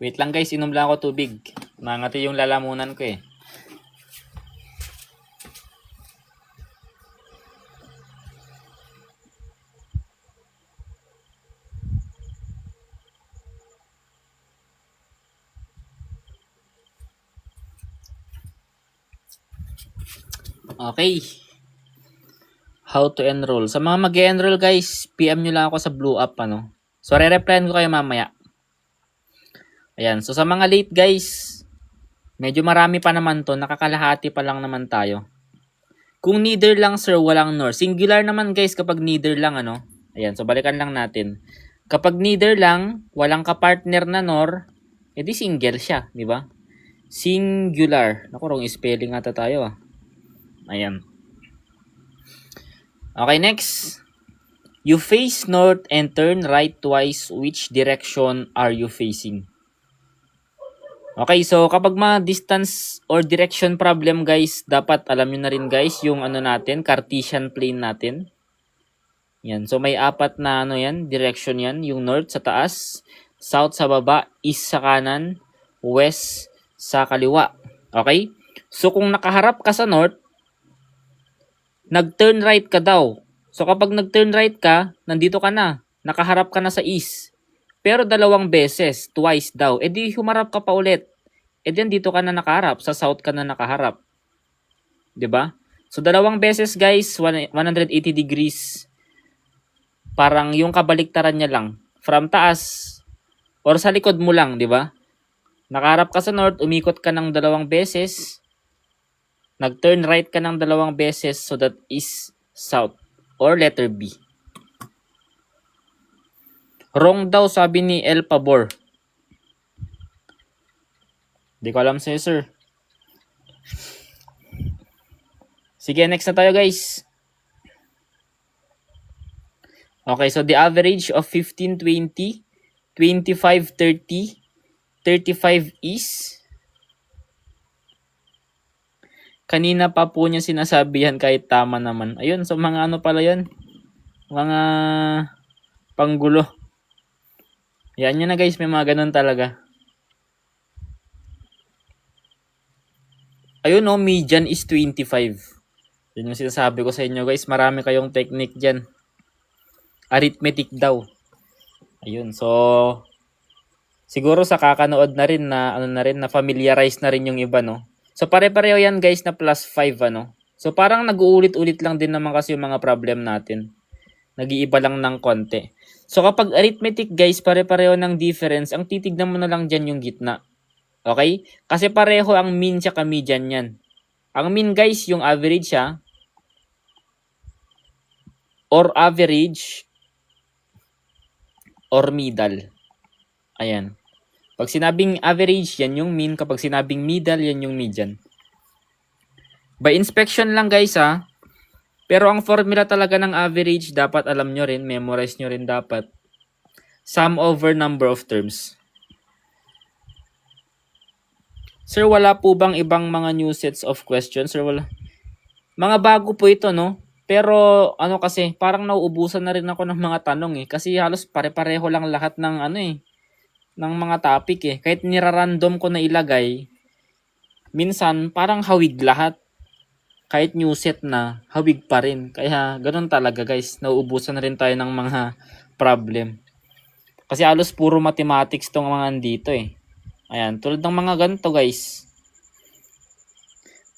Wait lang guys, inom lang ako tubig. Mangati yung lalamunan ko eh. Okay. How to enroll. Sa mga mag-enroll guys, PM nyo lang ako sa Blue Up, ano. So, re-replyan ko kayo mamaya. Ayan. So, sa mga late guys, medyo marami pa naman to. Nakakalahati pa lang naman tayo. Kung neither lang sir, walang nor. Singular naman guys kapag neither lang, ano. Ayan. So, balikan lang natin. Kapag neither lang, walang kapartner na nor, edi single siya, di ba? Singular. Naku, wrong spelling ata tayo ah. Ayan. Okay, next. You face north and turn right twice. Which direction are you facing? Okay, so kapag mga distance or direction problem guys, dapat alam nyo na rin guys yung ano natin, Cartesian plane natin. Yan, so may apat na ano yan, direction yan. Yung north sa taas, south sa baba, east sa kanan, west sa kaliwa. Okay? So kung nakaharap ka sa north, nag-turn right ka daw. So kapag nag-turn right ka, nandito ka na. Nakaharap ka na sa east. Pero dalawang beses, twice daw. E di humarap ka pa ulit. E di dito ka na nakaharap. Sa south ka na nakaharap. 'Di ba? So dalawang beses guys, 180 degrees. Parang yung kabaliktaran niya lang. From taas or sa likod mo lang, 'di ba? Nakaharap ka sa north, umikot ka ng dalawang beses. Nag-turn right ka ng 2 beses, so that is south or letter B. Wrong daw, sabi ni El Pabor. Di ko alam sa'yo, sir. Sige, next na tayo, guys. Okay, so the average of 15, 20, 25, 30, 35 is... Kanina pa po niya sinasabi yan kahit tama naman. Ayun, so mga ano pala yan? Mga panggulo. Yan yun na guys, may mga ganun talaga. Ayun no, median is 25. Yun yung sinasabi ko sa inyo guys, marami kayong technique dyan. Arithmetic daw. Ayun, so siguro sa kakanood na rin na ano na rin na familiarize na rin yung iba no. So pare-pareho yan guys na plus 5 ano. So parang nag-uulit-ulit lang din naman kasi yung mga problem natin. Nag-iiba lang ng konti. So kapag arithmetic guys, pare-pareho ng difference, ang titignan mo na lang dyan yung gitna. Okay? Kasi pareho ang mean tsaka median yan. Ang mean guys, yung average siya. Or average. Or middle. Ayan. Pag sinabing average, yan yung mean. Kapag sinabing middle, yan yung median. By inspection lang guys ha. Pero ang formula talaga ng average, dapat alam nyo rin, memorize nyo rin dapat. Sum over number of terms. Sir, wala po bang ibang mga new sets of questions? Sir, wala. Mga bago po ito, no? Pero ano kasi, parang nauubusan na rin ako ng mga tanong eh. Kasi halos pare-pareho lang lahat ng ano eh, ng mga topic eh. Kahit nirarandom ko na ilagay, minsan parang hawig lahat. Kahit new set na, hawig pa rin. Kaya ganun talaga guys, nauubusan na rin tayo ng mga problem. Kasi halos puro mathematics tong mga andito eh. Ayan, tulad ng mga ganito guys.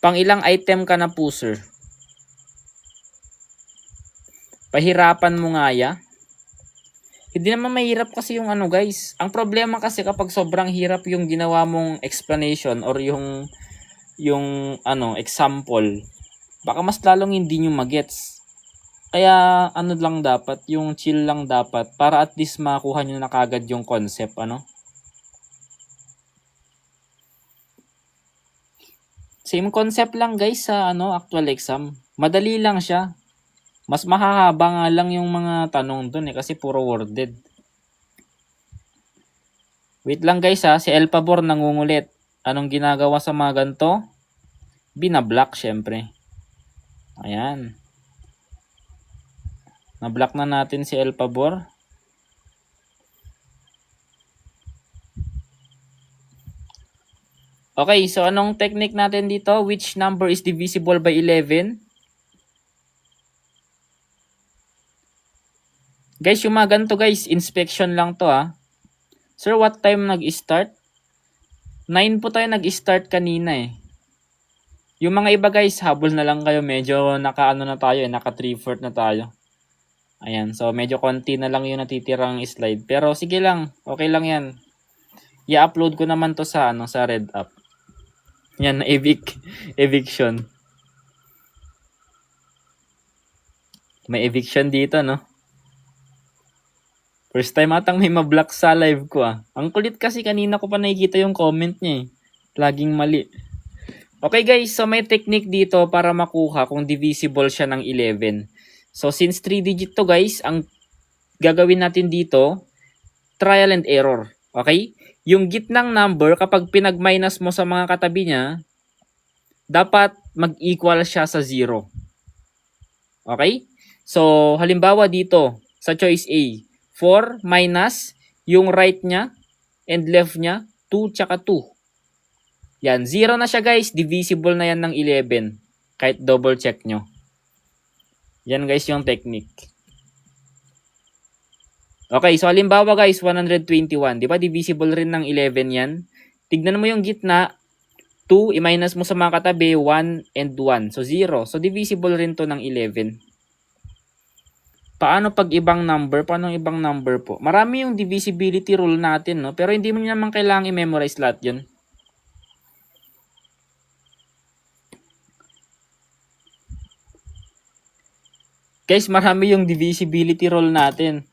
Pang ilang item ka na po sir? Pahirapan mo nga ya. Hindi naman mahirap kasi yung ano guys. Ang problema kasi kapag sobrang hirap yung ginawa mong explanation or yung ano example, baka mas lalong hindi nyo magets. Kaya ano lang dapat, yung chill lang dapat para at least makuha nyo na kagad yung concept, ano? Same concept lang guys sa ano actual exam. Madali lang siya. Mas mahahaba nga lang yung mga tanong dun eh kasi puro worded. Wait lang guys ha, si El Pabor nangungulit. Anong ginagawa sa mga ganito? Binablock syempre. Ayan. Na-block na natin si El Pabor. Okay, so anong technique natin dito? Which number is divisible by 11? Guys, yung mga ganito guys, inspection lang to ha. Sir, what time nag-start? 9 po tayo nag-start kanina eh. Yung mga iba guys, habol na lang kayo. Medyo naka-ano na tayo eh, naka 3/4 na tayo. Ayan, so medyo konti na lang yung natitirang slide. Pero sige lang, okay lang yan. I-upload ko naman to sa ano, sa Red App. Yan, eviction. May eviction dito, no? First time atang may ma-block sa live ko ah. Ang kulit kasi kanina ko pa nakikita yung comment niya eh. Laging mali. Okay guys, so may technique dito para makuha kung divisible siya ng 11. So since 3 digit to guys, ang gagawin natin dito, trial and error. Okay? Yung gitnang number, kapag pinag-minus mo sa mga katabi niya, dapat mag-equal siya sa 0. Okay? So halimbawa dito, sa choice A, 4 minus yung right niya and left niya, 2 tsaka 2. Yan, 0 na siya guys. Divisible na yan ng 11. Kahit double check nyo. Yan guys yung technique. Okay, so halimbawa guys, 121. Di ba divisible rin ng 11 yan? Tignan mo yung gitna. 2, i-minus mo sa mga katabi, 1 and 1. So 0. So divisible rin to ng 11. Paano pag ibang number? Paano ibang number po? Marami yung divisibility rule natin, no? Pero hindi mo naman kailangan i-memorize lahat yun. Guys, marami yung divisibility rule natin.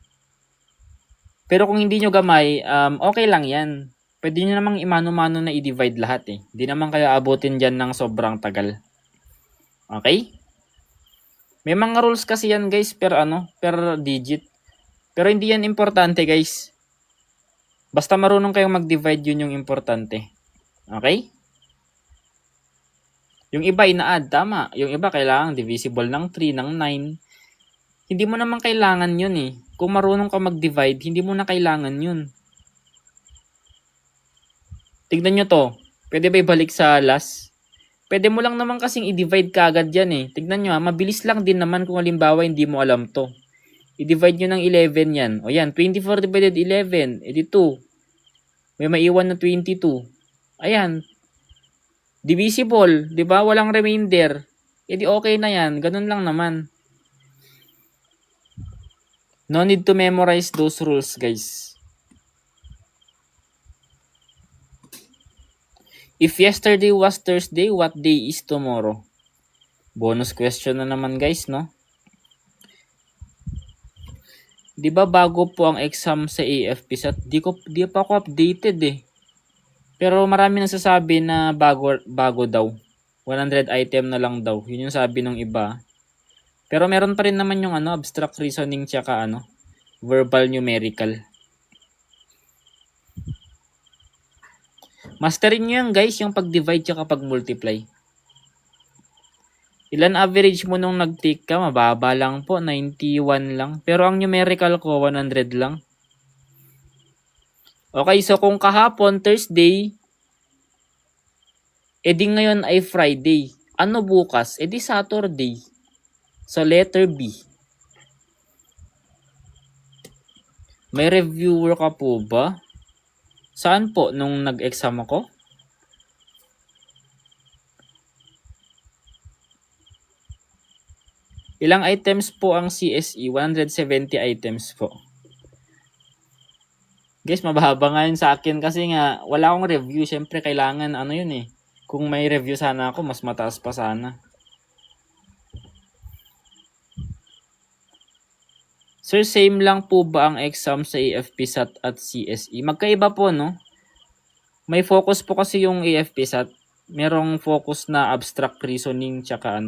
Pero kung hindi nyo gamay, okay lang yan. Pwede nyo namang imano-mano na i-divide lahat eh. Hindi naman kayo abutin dyan ng sobrang tagal. Okay? May mga rules kasi yan guys per digit. Pero hindi yan importante guys. Basta marunong kayong mag-divide, yun yung importante. Okay? Yung iba ina-add, tama. Yung iba kailangan divisible ng 3, ng 9. Hindi mo naman kailangan yun eh. Kung marunong ka mag-divide, hindi mo na kailangan yun. Tignan nyo to. Pwede ba ibalik sa last? Pwede mo lang naman kasing i-divide kaagad yan eh. Tignan nyo mabilis lang din naman kung halimbawa hindi mo alam to. I-divide nyo ng 11 yan. O yan, 24 divided 11. Edi 2. May maiwan na 22. Ayan. Divisible. Diba? Walang remainder. Edi okay na yan. Ganun lang naman. No need to memorize those rules, guys. If yesterday was Thursday, what day is tomorrow? Bonus question na naman, guys, no? Di ba bago po ang exam sa AFPSAT? Di pa ako updated eh. Pero marami nagsasabi na bago daw. 100 item na lang daw. Yun yung sabi ng iba. Pero meron pa rin naman yung abstract reasoning tsaka verbal numerical. Masterin nyo yan guys, yung pag-divide tsaka pag-multiply. Ilan average mo nung nag-take ka? Mababa lang po, 91 lang. Pero ang numerical ko, 100 lang. Okay, so kung kahapon, Thursday, edi ngayon ay Friday. Ano bukas? Edi Saturday. So, letter B. May reviewer ka po ba? Saan po nung nag-exam ako? Ilang items po ang CSE? 170 items po. Guys, mababa nga yun sa akin kasi nga wala akong review. Siyempre, kailangan yun eh. Kung may review sana ako, mas mataas pa sana. Sir, same lang po ba ang exam sa AFPSAT at CSE? Magkaiba po, no? May focus po kasi yung AFPSAT. Merong focus na abstract reasoning tsaka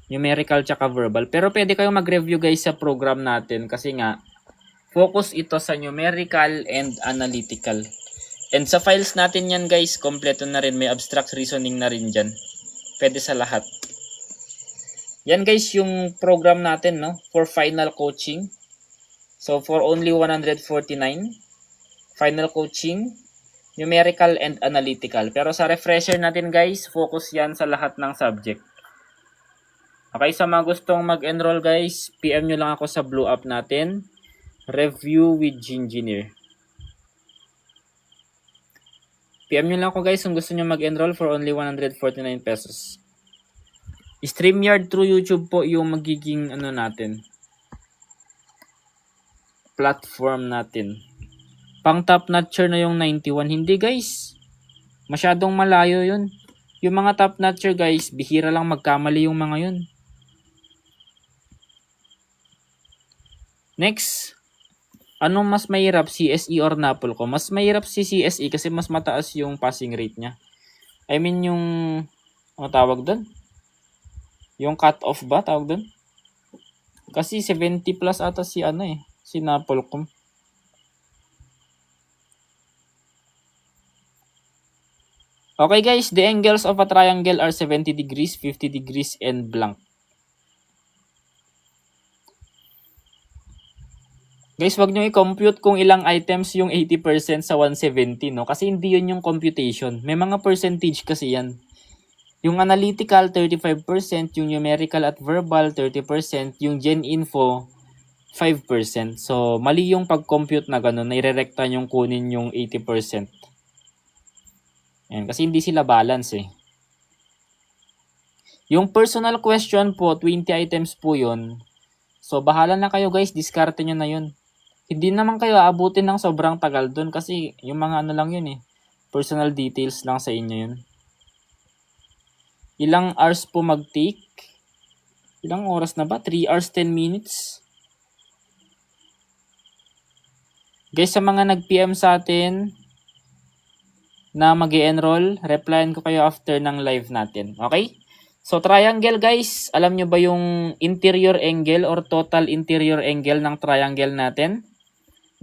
numerical tsaka verbal. Pero pwede kayong mag-review guys sa program natin kasi nga focus ito sa numerical and analytical. And sa files natin yan guys, kompleto na rin. May abstract reasoning na rin dyan. Pwede sa lahat. Yan guys yung program natin for final coaching. So for only 149, final coaching, numerical and analytical. Pero sa refresher natin guys, focus yan sa lahat ng subject. Okay, sa mga gustong mag-enroll guys, PM nyo lang ako sa blue app natin. Review with Gingineer. PM nyo lang ako guys kung gusto nyo mag-enroll for only 149 pesos. StreamYard through YouTube po yung magiging natin. Platform natin. Pang top notcher na yung 91. Hindi guys. Masyadong malayo yun. Yung mga top notcher guys, bihira lang magkamali yung mga yun. Next. Anong mas mahirap, CSE or NAPOL ko? Mas mahirap si CSE kasi mas mataas yung passing rate niya. I mean yung, tawag doon? Yung cut-off ba tawag doon? Kasi 70 plus ata si si NAPOL ko. Okay guys, the angles of a triangle are 70 degrees, 50 degrees, and blank. Guys, wag nyo i-compute kung ilang items yung 80% sa 170, no? Kasi hindi yun yung computation. May mga percentage kasi yan. Yung analytical, 35%. Yung numerical at verbal, 30%. Yung gen info, 5%. So, mali yung pag-compute na gano'n. Nairerekta yung kunin yung 80%. Ayan, kasi hindi sila balance eh. Yung personal question po, 20 items po yun. So, bahala na kayo guys. Diskarte nyo na yun. Hindi naman kayo aabutin ng sobrang tagal dun kasi yung mga lang yun eh. Personal details lang sa inyo yun. Ilang hours po mag-take? Ilang oras na ba? 3 hours 10 minutes. Guys, sa mga nag-PM sa atin na mag-enroll, replyan ko kayo after ng live natin. Okay? So, triangle guys, alam nyo ba yung interior angle or total interior angle ng triangle natin?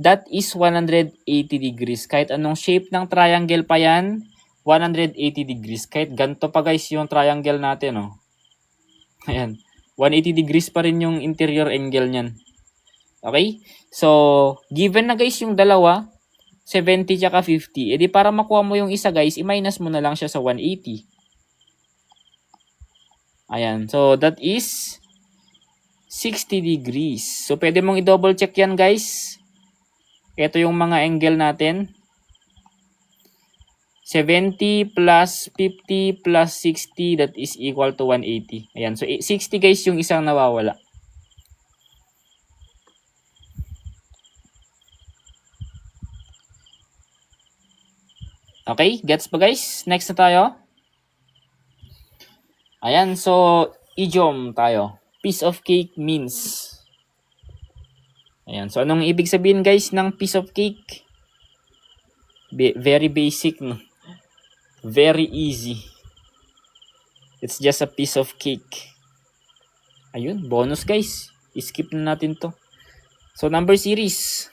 That is 180 degrees. Kahit anong shape ng triangle pa yan, 180 degrees. Kahit ganito pa guys yung triangle natin. Oh. Ayan. 180 degrees pa rin yung interior angle niyan. Okay? So, given na guys yung dalawa, 70 tsaka 50. E di para makuha mo yung isa guys, i-minus mo na lang siya sa 180. Ayan. So, that is 60 degrees. So, pwede mong i-double check yan guys. Ito yung mga angle natin. 70 plus 50 plus 60, that is equal to 180. Ayan. So, 60 guys yung isang nawawala. Okay, gets ba guys? Next na tayo. Ayan, so idiom tayo. Piece of cake means. Ayan, so anong ibig sabihin guys ng piece of cake? Very basic, no? Very easy. It's just a piece of cake. Ayun, bonus guys. Skip na natin to. So number series.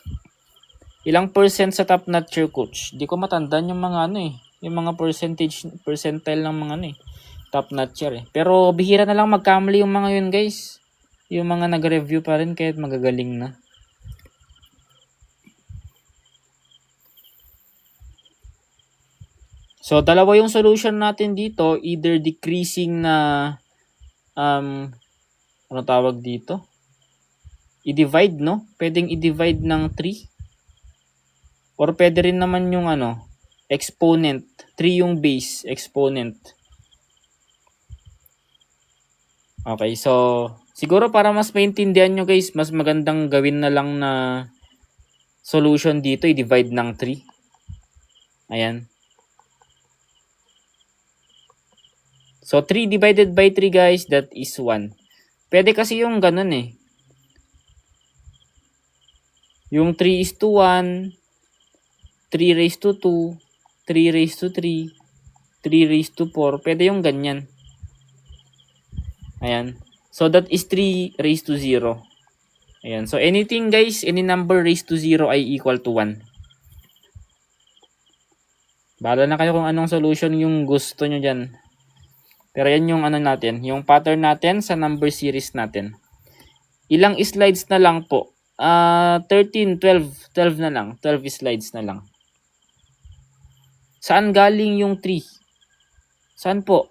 Ilang percent sa top notcher coach? Di ko matandaan yung mga ano eh. Yung mga percentile ng mga ano eh. Top notcher eh. Pero bihira na lang magkamali yung mga yun guys. Yung mga nag-review pa rin kahit magagaling na. So dalawa yung solution natin dito. Either decreasing na ano tawag dito? I-divide no? Pwedeng i-divide ng 3. Or pwede rin naman yung ano, exponent. 3 yung base, exponent. Okay, so siguro para mas maintindihan nyo guys, mas magandang gawin na lang na solution dito, i-divide ng 3. Ayan. So 3 divided by 3 guys, that is 1. Pwede kasi yung ganun eh. Yung 3 is to 1, 3 raised to 2, 3 raised to 3, 3 raised to 4. Pwede yung ganyan. Ayan. So, that is 3 raised to 0. Ayan. So, anything guys, any number raised to 0 ay equal to 1. Bahala na kayo kung anong solution yung gusto nyo dyan. Pero yan yung ano natin, yung pattern natin sa number series natin. Ilang slides na lang po? 13, 12 na lang. 12 slides na lang. Saan galing yung 3? Saan po?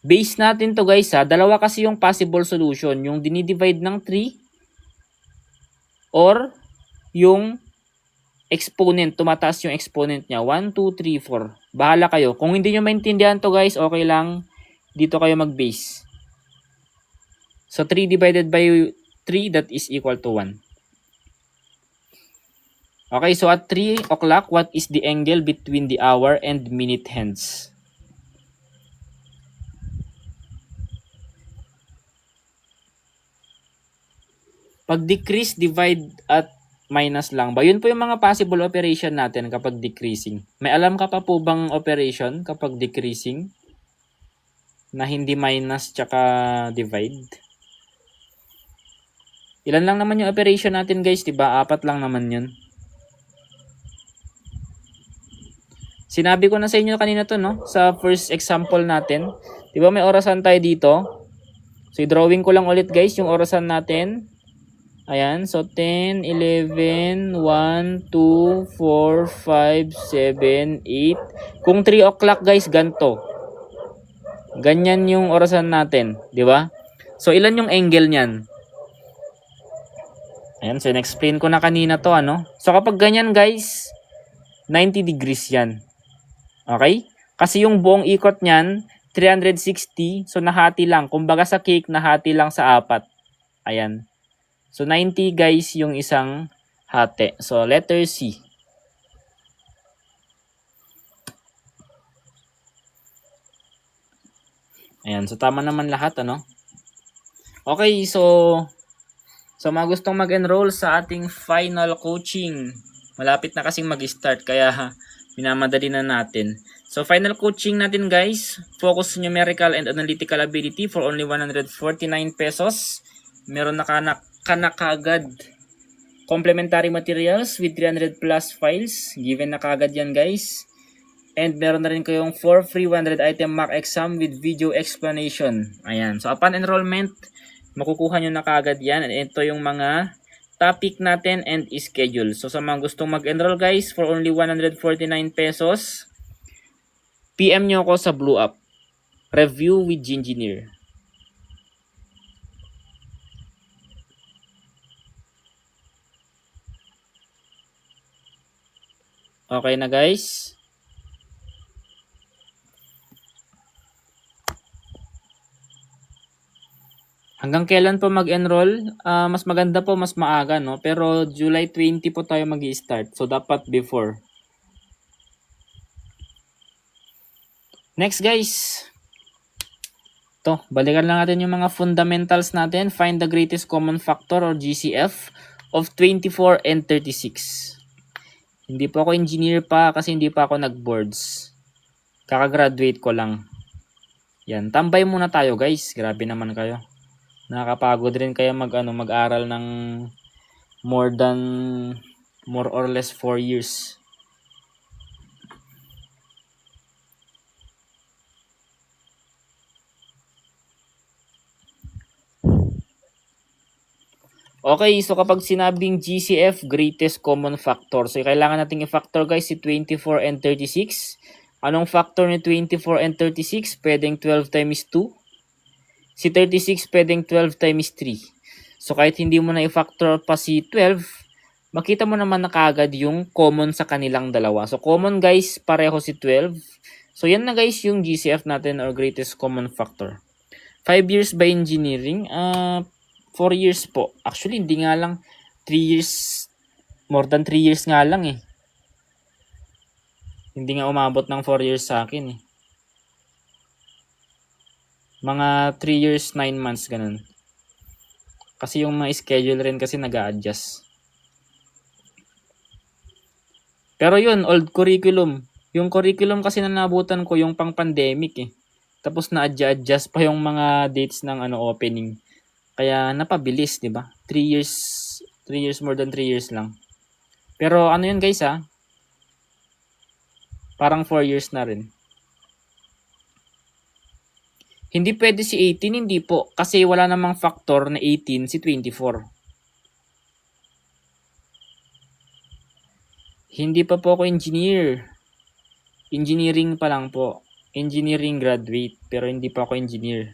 Base natin to guys ha. Dalawa kasi yung possible solution. Yung dinidivide ng 3 or yung exponent. Tumataas yung exponent niya. 1, 2, 3, 4. Bahala kayo. Kung hindi nyo maintindihan to guys, okay lang. Dito kayo mag-base. So 3 divided by 3, that is equal to 1. Okay, so at 3 o'clock, what is the angle between the hour and minute hands? Pag decrease, divide at minus lang ba? Yun po yung mga possible operation natin kapag decreasing. May alam ka pa po bang operation kapag decreasing? Na hindi minus tsaka divide? Ilan lang naman yung operation natin guys, diba? 4 lang naman yun. Sinabi ko na sa inyo kanina to, no? Sa first example natin. Diba may orasan tayo dito? So, i-drawing ko lang ulit guys yung orasan natin. Ayan. So, 10, 11, 1, 2, 4, 5, 7, 8. Kung 3 o'clock guys, ganito. Ganyan yung orasan natin. Diba? So, ilan yung angle niyan? Ayan. So, in-explain ko na kanina to, ano? So, kapag ganyan guys, 90 degrees yan. Okay? Kasi yung buong ikot niyan, 360. So, nahati lang. Kumbaga sa cake, nahati lang sa 4. Ayan. So, 90 guys yung isang hati. So, letter C. Ayan. So, tama naman lahat, ano? Okay, so mga gustong mag-enroll sa ating final coaching. Malapit na kasing mag-start kaya minamadali na natin. So final coaching natin guys, focus numerical and analytical ability for only 149 pesos. Meron na kagad complementary materials with 300 plus files. Given na kagad yan guys. And meron na rin kayong 4 free 100 item mock exam with video explanation. Ayan. So upon enrollment, makukuha nyo na kagad yan. And ito yung mga topic natin and schedule. So sa mga gustong mag-enroll guys, for only 149 pesos, PM nyo ako sa Blue Up. Review with Gingineer. Okay na guys. Hanggang kailan po mag-enroll? Mas maganda po, mas maaga, no? Pero July 20 po tayo mag-i-start. So, dapat before. Next, guys. To, balikan lang natin yung mga fundamentals natin. Find the greatest common factor or GCF of 24 and 36. Hindi po ako engineer pa kasi hindi pa ako nag-boards. Kakagraduate ko lang. Yan, tambay muna tayo, guys. Grabe naman kayo. Nakakapagod rin kaya mag-aral ng more or less 4 years. Okay, so kapag sinabing GCF, greatest common factor. So kailangan nating i-factor guys si 24 and 36. Anong factor ni 24 and 36? Pwedeng 12 times 2. Si 36 pwedeng 12 times 3. So kahit hindi mo na i-factor pa si 12, makita mo naman na kaagad yung common sa kanilang dalawa. So common guys, pareho si 12. So yan na guys yung GCF natin or greatest common factor. 5 years by engineering, 4 years po. Actually hindi nga lang 3 years, more than 3 years nga lang eh. Hindi nga umabot ng 4 years sa akin eh. Mga 3 years, 9 months, ganun. Kasi yung mga schedule rin kasi nag-a-adjust. Pero yun, old curriculum. Yung curriculum kasi na nabutan ko yung pang-pandemic eh. Tapos na-adjust pa yung mga dates ng opening. Kaya napabilis, di ba? 3 years, more than 3 years lang. Pero ano yun guys ha? Parang 4 years na rin. Hindi pwede si 18, hindi po. Kasi wala namang factor na 18 si 24. Hindi pa po ako engineer. Engineering pa lang po. Engineering graduate. Pero hindi pa ako engineer.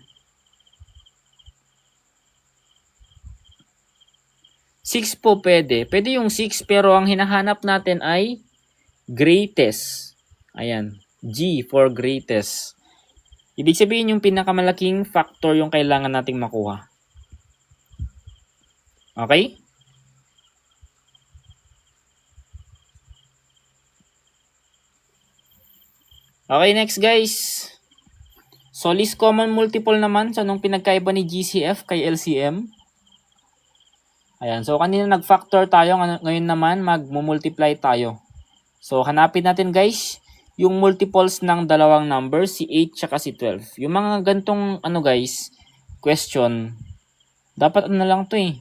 6 po pwede. Pwede yung 6 pero ang hinahanap natin ay greatest. Ayan. G for greatest. Ibig sabihin yung pinakamalaking factor yung kailangan nating makuha. Okay? Okay, next guys. So, least common multiple naman. So, anong pinagkaiba ni GCF kay LCM? Ayan. So, kanina nag-factor tayo. Ngayon naman, mag-multiply tayo. So, hanapin natin guys yung multiples ng dalawang numbers, si 8 at si 12. Yung mga gantong guys, question, dapat na lang to eh.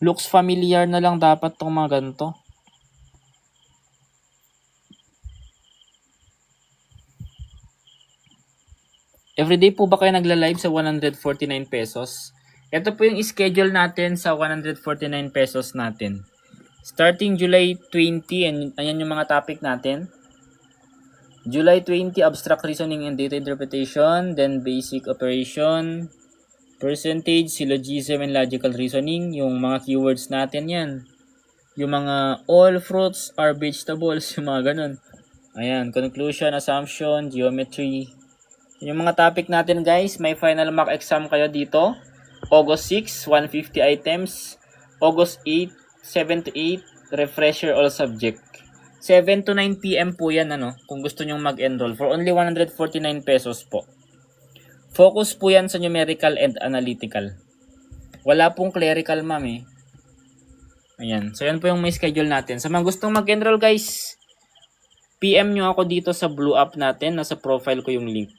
Looks familiar na lang dapat tong mga ganto. Everyday po ba kayo nagla-live sa 149 pesos? Ito po yung schedule natin sa 149 pesos natin. Starting July 20, and ayan yung mga topic natin. July 20, abstract reasoning and data interpretation, then basic operation, percentage, syllogism and logical reasoning, yung mga keywords natin yan. Yung mga all fruits are vegetables, yung mga ganun. Ayan, conclusion, assumption, geometry. Yung mga topic natin guys, may final mock exam kayo dito. August 6, 150 items. August 8, 7 to 8, refresher all subject. 7 to 9 PM po yan kung gusto nyong mag-enroll for only 149 pesos po. Focus po yan sa numerical and analytical. Wala pong clerical, ma'am eh. Ayan. So, yan po yung may schedule natin. Sa mga gustong mag-enroll, guys, PM nyo ako dito sa blue app natin. Nasa profile ko yung link.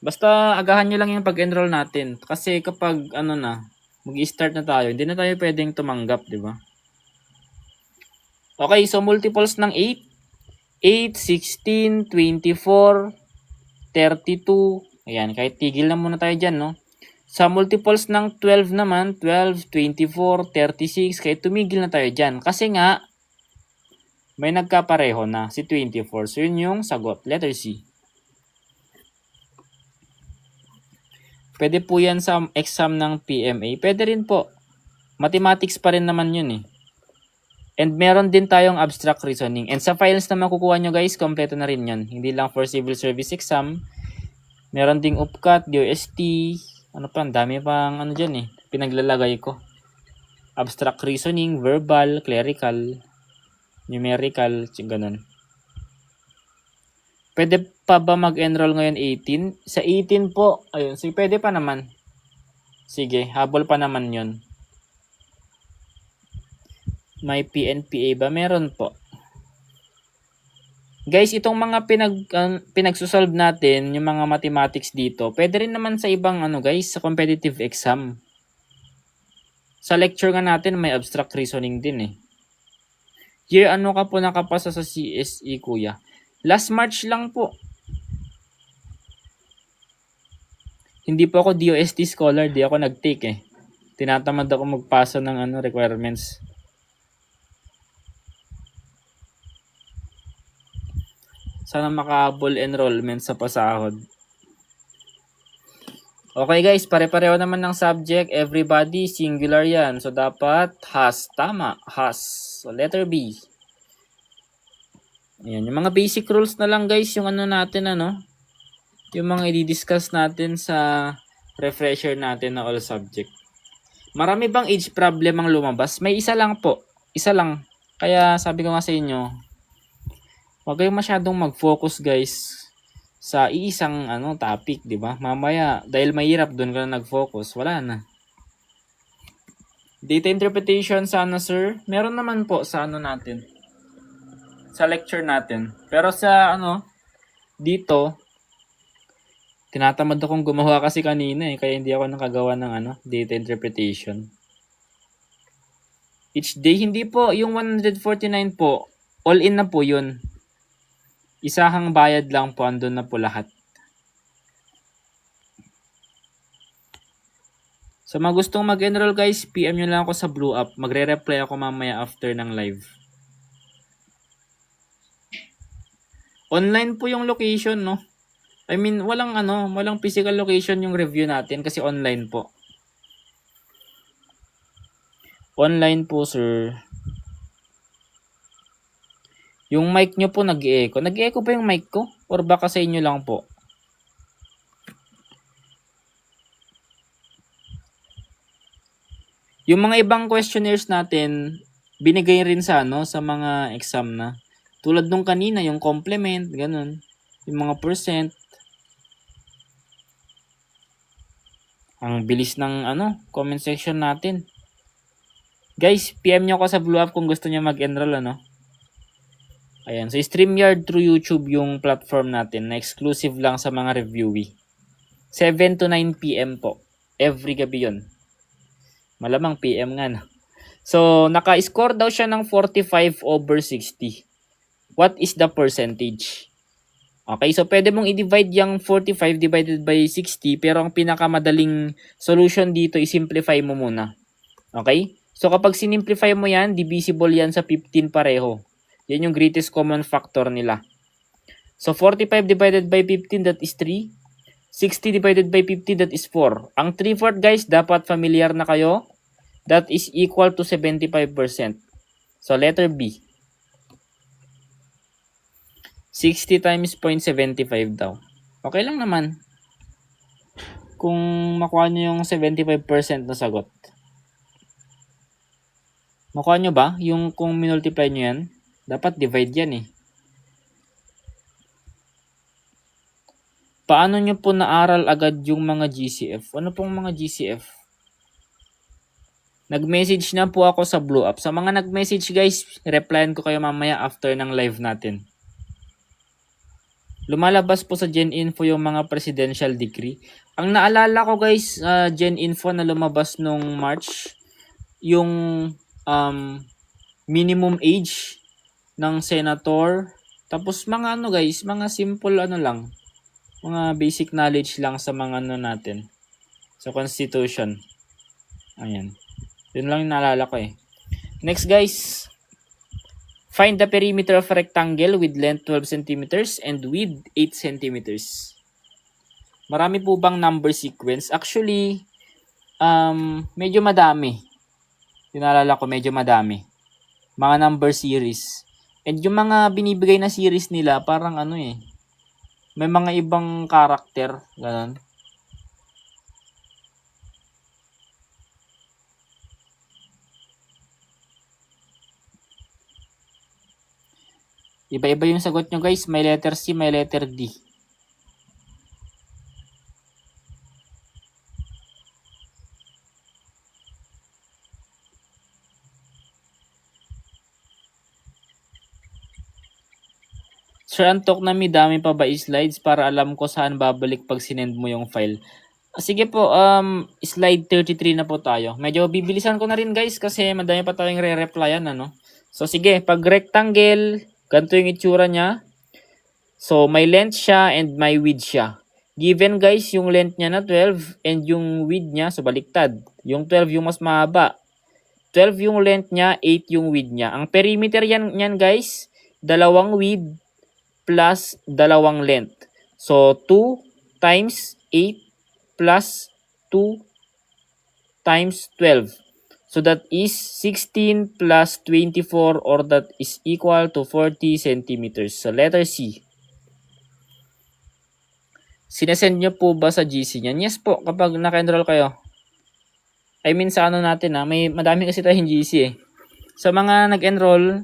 Basta agahan nyo lang yung pag-enroll natin. Kasi kapag mag-i-start na tayo, hindi na tayo pwedeng tumanggap, di ba? Okay, so multiples ng 8, 16, 24, 32. Ayan, kahit tigil na muna tayo dyan, no? Sa multiples ng 12 naman, 12, 24, 36, kahit tumigil na tayo dyan. Kasi nga, may nagkapareho na, si 24. So, yun yung sagot. Letter C. Pwede po yan sa exam ng PMA. Pwede rin po. Mathematics pa rin naman yun eh. And meron din tayong abstract reasoning. And sa files na makukuha nyo guys, kompleto na rin yun. Hindi lang for civil service exam. Meron ding UPCAT, DOST, ang dami pang dyan eh. Pinaglalagay ko. Abstract reasoning, verbal, clerical, numerical, ganun. Pwede pa ba mag-enroll ngayon 18? Sa 18 po, ayun, so pwede pa naman. Sige, habol pa naman yun. May PNPA ba? Meron po. Guys, itong mga pinagsusolve natin, yung mga mathematics dito, pwede rin naman sa ibang guys, sa competitive exam. Sa lecture nga natin, may abstract reasoning din eh. Year ano ka po nakapasa sa CSE, kuya? Last March lang po. Hindi po ako DOST scholar, di ako nag-take eh. Tinatamad ako magpasa ng requirements. Sana makahabol enrollment sa pasahod. Okay guys, pare-pareho naman ng subject. Everybody, singular yan. So dapat has. Tama, has. So letter B. Ayan, yung mga basic rules na lang guys, yung natin yung mga i-discuss natin sa refresher natin na all subject. Marami bang age problem ang lumabas? May isa lang po. Isa lang. Kaya sabi ko nga sa inyo, huwag kayong masyadong mag-focus guys sa iisang topic, di ba? Mamaya, dahil mahirap doon ka na nag-focus, wala na. Data interpretation sana sir, meron naman po sa natin. Sa lecture natin. Pero sa dito, tinatamad akong gumawa kasi kanina eh, kaya hindi ako nakagawa ng data interpretation. Each day, hindi po, yung 149 po, all in na po yun. Isahang bayad lang po, andun na po lahat. So, mga gustong mag-enroll guys, PM nyo lang ako sa blue app. Magre-reply ako mamaya after ng live. Online po yung location, no? I mean, walang physical location yung review natin kasi online po. Online po, sir. Yung mic nyo po nag-e-echo. Nag-e-echo ba yung mic ko? Or baka sa inyo lang po? Yung mga ibang questionnaires natin, binigay rin sa sa mga exam na. Tulad nung kanina, yung complement, ganun. Yung mga percent. Ang bilis ng comment section natin. Guys, PM nyo ako sa blue app kung gusto nyo mag-enroll Ayan, so StreamYard through YouTube yung platform natin na exclusive lang sa mga reviewee. 7 to 9 PM po. Every gabi yun. Malamang PM nga na. So, naka-score daw siya ng 45/60. What is the percentage? Okay, so pwede mong i-divide yung 45 divided by 60, pero ang pinakamadaling solution dito i-simplify mo muna. Okay? So, kapag sinimplify mo yan, divisible yan sa 15 pareho. Yan yung greatest common factor nila. So, 45 divided by 15, that is 3. 60 divided by 50, that is 4. Ang 3/4 guys, dapat familiar na kayo. That is equal to 75%. So, letter B. 60 times 0.75 daw. Okay lang naman. Kung makuha nyo yung 75% na sagot. Makuha nyo ba? Yung kung minultiply nyo yan, dapat divide yan eh. Paano nyo po naaral agad yung mga GCF? Ano pong mga GCF? Nag-message na po ako sa Blue Up. Sa mga nag-message guys, replyan ko kayo mamaya after ng live natin. Lumalabas po sa GenInfo yung mga presidential decree. Ang naalala ko guys, GenInfo na lumabas nung March, yung minimum age ng senator. Tapos mga ano guys, mga simple ano lang. Mga basic knowledge lang sa mga ano natin. Sa Constitution. Ayan. Yun lang yung naalala ko eh. Next guys. Find the perimeter of a rectangle with length 12 cm and width 8 cm. Marami po bang number sequence? Actually, medyo madami. Yung naalala ko, medyo madami. Mga number series. And yung mga binibigay na series nila, parang ano eh. May mga ibang karakter. Ganun. Iba-iba yung sagot nyo guys. May letter C, may letter D. Sir Antok Nami, dami pa ba slides para alam ko saan babalik pag sinend mo yung file? Sige po, slide 33 na po tayo. Medyo bibilisan ko na rin guys kasi madami pa tayong re-replyan ano. So sige, pag rectangle, ganito yung itsura niya. So may length siya and may width siya. Given guys yung length niya na 12 and yung width niya, so baliktad. Yung 12 yung mas mahaba. 12 yung length niya, 8 yung width niya. Ang perimeter yan guys, dalawang width plus dalawang length. So 2 times 8 plus 2 times 12. So that is 16 plus 24 or that is equal to 40 centimeters. So letter C. Sinesend nyo po ba sa GC niyan? Yes po, kapag naka-enroll kayo. I mean sa ano natin madami kasi tayong GC eh. Sa mga nag-enroll,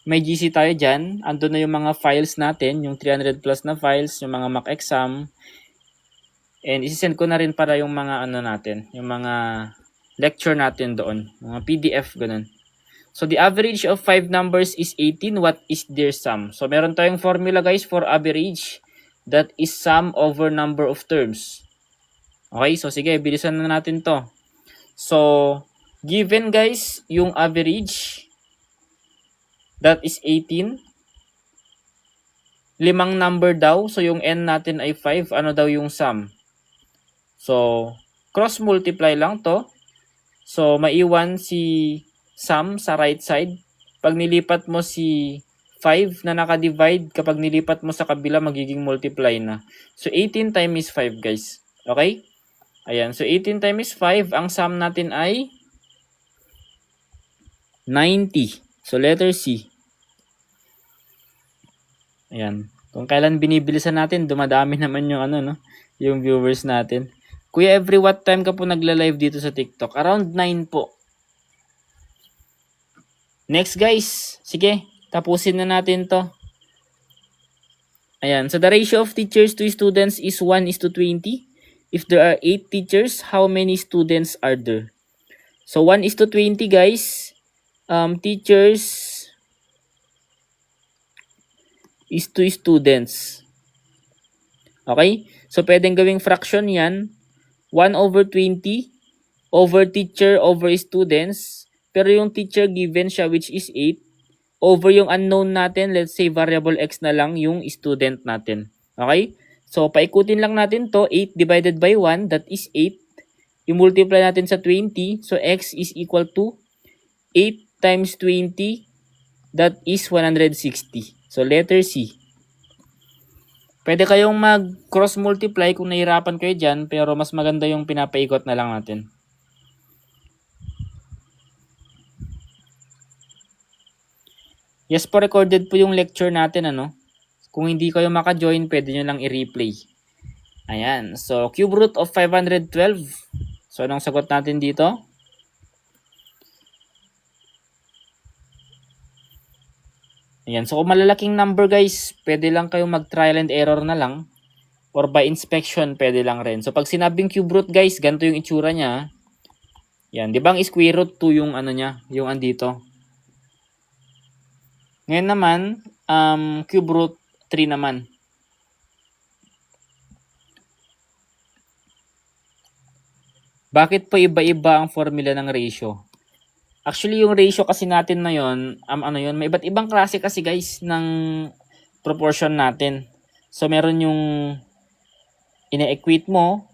may GC tayo dyan. Andun na yung mga files natin, yung 300 plus na files, yung mga mock exam. And isisend ko na rin para yung mga ano natin, yung mga lecture natin doon. Mga PDF, ganun. So the average of 5 numbers is 18. What is their sum? So meron tayong formula guys for average. That is sum over number of terms. Okay, so sige, bilisan na natin to. So, given guys, yung average, that is 18. Limang number daw, so yung n natin ay 5. Ano daw yung sum? So, cross multiply lang to. So, maiwan si sum sa right side. Pag nilipat mo si 5 na naka-divide, kapag nilipat mo sa kabila, magiging multiply na. So, 18 times 5 guys. Okay? Ayan. So, 18 times 5, ang sum natin ay 90. So, letter C. Ayan. Kung kailan binibilisan natin, dumadami naman yung ano, no? Yung viewers natin. Kuya, every what time ka po nagla-live dito sa TikTok? Around 9 po. Next guys. Sige. Tapusin na natin to. Ayan. So, the ratio of teachers to students is 1:20. If there are 8 teachers, how many students are there? So, 1:20 guys. Teachers is 2 students. Okay? So, pwedeng gawing fraction yan. 1/20 over teacher over students. Pero yung teacher given siya which is 8. Over yung unknown natin, let's say variable x na lang yung student natin. Okay? So, paikutin lang natin to. 8 divided by 1, that is 8. I-multiply natin sa 20. So, x is equal to 8 times 20. That is 160. So, letter C. Pwede kayong mag-cross multiply kung nahirapan kayo dyan. Pero mas maganda yung pinapaikot na lang natin. Yes po, recorded po yung lecture natin, ano. Kung hindi kayo maka-join, pwede nyo lang i-replay. Ayan. So, cube root of 512. So, anong sagot natin dito? Ayan. So, kung malalaking number, guys, pwede lang kayong mag-trial and error na lang. or by inspection, pwede lang rin. So, pag sinabing cube root, guys, ganito yung itsura niya. Yan, di ba ang square root 2 yung ano niya, yung andito. Ngayon naman, cube root 3 naman. Bakit po iba-iba ang formula ng ratio? Actually, yung ratio kasi natin na yun, may iba't ibang klase kasi guys ng proportion natin. So, meron yung ine-equate mo,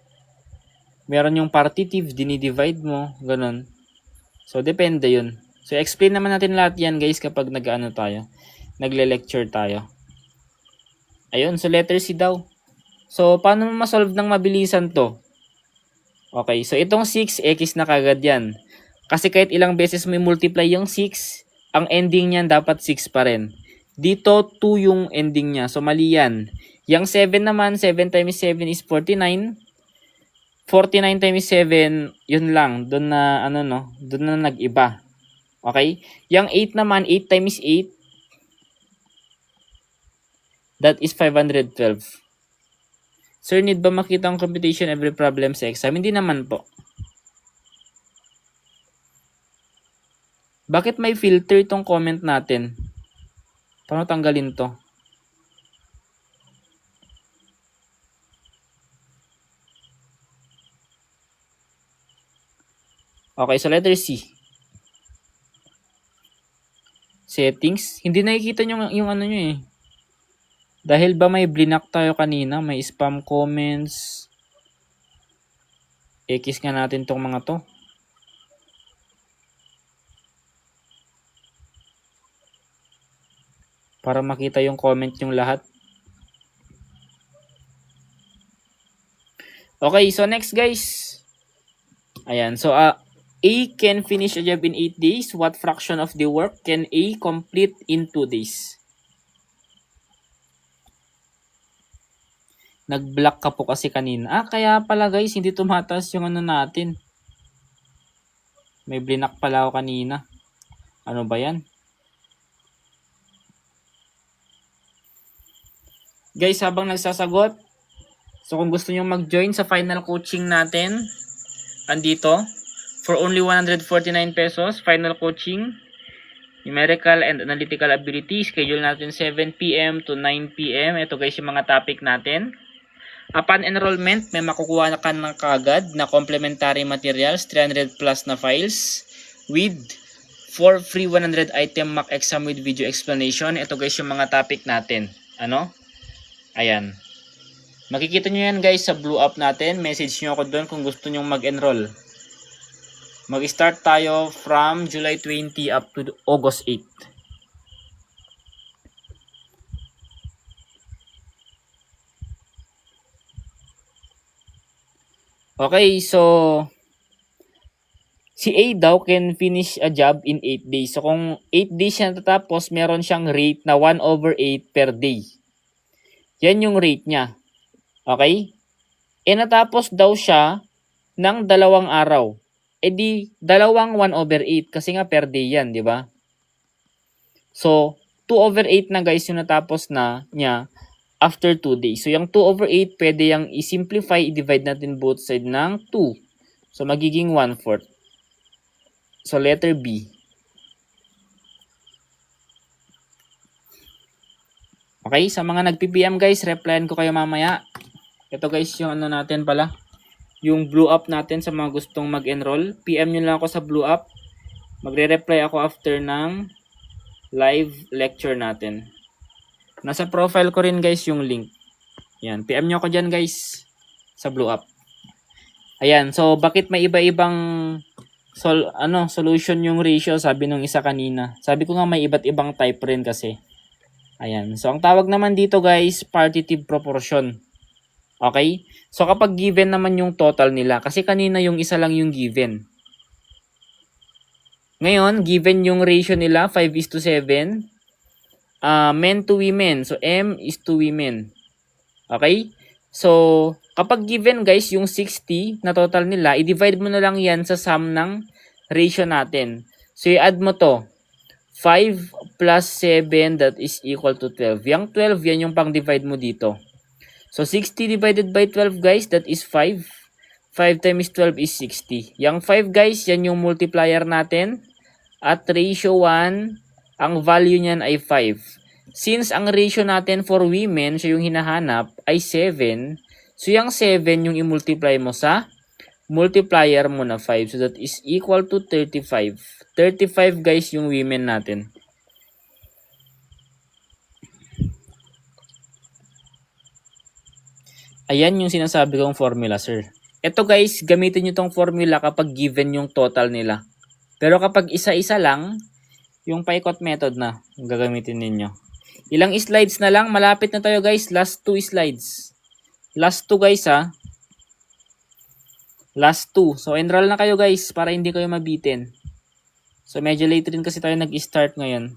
meron yung partitive, dinidivide mo, ganun. So, depende yun. So, explain naman natin lahat yan guys kapag nagle-lecture tayo. Ayun, so letter C daw. So, paano mo masolve ng mabilisan to? Okay, so itong 6, X na kagad yan. Kasi kahit ilang beses may multiply yung 6, ang ending niyan dapat 6 pa rin. Dito, 2 yung ending niya. So, mali yan. Yung 7 naman, 7 times 7 is 49. 49 times 7, yun lang. Doon na, doon na nag-iba. Okay? Yung 8 naman, 8 times 8, that is 512. Sir, need ba makita ang computation every problem sa exam? Hindi naman po. Bakit may filter itong comment natin? Paano tanggalin to? Okay, so letter C. Settings. Hindi nakikita nyo yung ano nyo eh. Dahil ba may blinak tayo kanina, may spam comments. X nga natin tong mga to. Para makita yung comment yung lahat. Okay, so next guys. Ayan, so A can finish a job in 8 days. What fraction of the work can A complete in 2 days? Nag-block ka po kasi kanina. Kaya pala guys, hindi tumataas yung ano natin. May blinak pala ako kanina. Ano ba yan? Guys, habang nagsasagot, so kung gusto nyo mag-join sa final coaching natin, andito, for only 149 pesos, final coaching, numerical and analytical ability, schedule natin 7 PM to 9 PM. Ito guys yung mga topic natin. Upon enrollment, may makukuha ka ng kagad na complementary materials, 300 plus na files, with 4 free 100 item mock exam with video explanation. Ito guys yung mga topic natin. Ayan. Makikita nyo yan guys sa blue up natin. Message nyo ako doon kung gusto nyo mag-enroll. Mag-start tayo from July 20 up to August 8. Okay, so si A daw can finish a job in 8 days. So kung 8 days siya natatapos, meron siyang rate na 1/8 per day. Yan yung rate niya. Okay? Natapos daw siya ng 2 araw. Di, 2 1/8 kasi nga per day yan, di ba? So, 2/8 na guys yung natapos na niya after 2 days. So, yung 2/8, pwede yung i-simplify, i-divide natin both side ng 2. So, magiging 1/4. So, letter B. Okay, sa mga nag-PPM guys, replyan ko kayo mamaya. Ito guys, yung ano natin pala. Yung blue up natin sa mga gustong mag-enroll. PM nyo lang ako sa blue up. Magre-reply ako after ng live lecture natin. Nasa profile ko rin guys yung link. Yan, PM nyo ako dyan guys sa blue up. Ayan, so bakit may iba-ibang solution yung ratio? Sabi nung isa kanina. Sabi ko nga may iba't ibang type rin kasi. Ayan. So, ang tawag naman dito guys, partitive proportion. Okay? So, kapag given naman yung total nila, kasi kanina yung isa lang yung given. Ngayon, given yung ratio nila, 5:7, men to women. So, M is to women. Okay? So, kapag given guys, yung 60 na total nila, i-divide mo na lang yan sa sum ng ratio natin. So, i-add mo to. 5 plus 7, that is equal to 12. Yung 12, yan yung pang-divide mo dito. So 60 divided by 12 guys, that is 5. 5 times 12 is 60. Yang 5 guys, yan yung multiplier natin. At ratio 1, ang value niyan ay 5. Since ang ratio natin for women, siya yung hinahanap, ay 7. So yung 7 yung i-multiply mo sa multiplier mo na 5. So that is equal to 35. 35 guys yung women natin. Ayan yung sinasabi kong formula, sir. Ito guys, gamitin nyo tong formula kapag given yung total nila. Pero kapag isa-isa lang, yung paikot method na yung gagamitin ninyo. Ilang slides na lang, malapit na tayo guys. Last 2 slides. Last 2 guys ha. Last 2. So enroll na kayo guys para hindi kayo mabitin. So medyo late rin kasi tayo nag-start ngayon.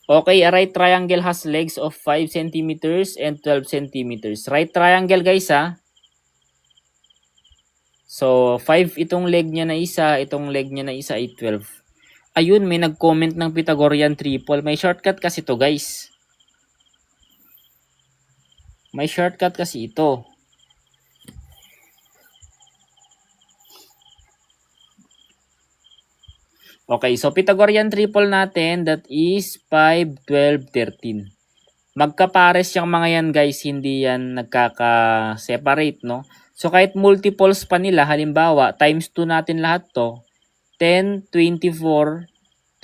Okay, a right triangle has legs of 5 cm and 12 cm. Right triangle guys ha. So 5 itong leg niya na isa, itong leg niya na isa ay 12. Ayun, may nag-comment ng Pythagorean triple. May shortcut kasi ito guys. May shortcut kasi ito. Okay, so Pythagorean triple natin, that is 5, 12, 13. Magkapares yung mga yan guys, hindi yan nagkaka-separate, no? So kahit multiples pa nila, halimbawa, times 2 natin lahat to, 10, 24,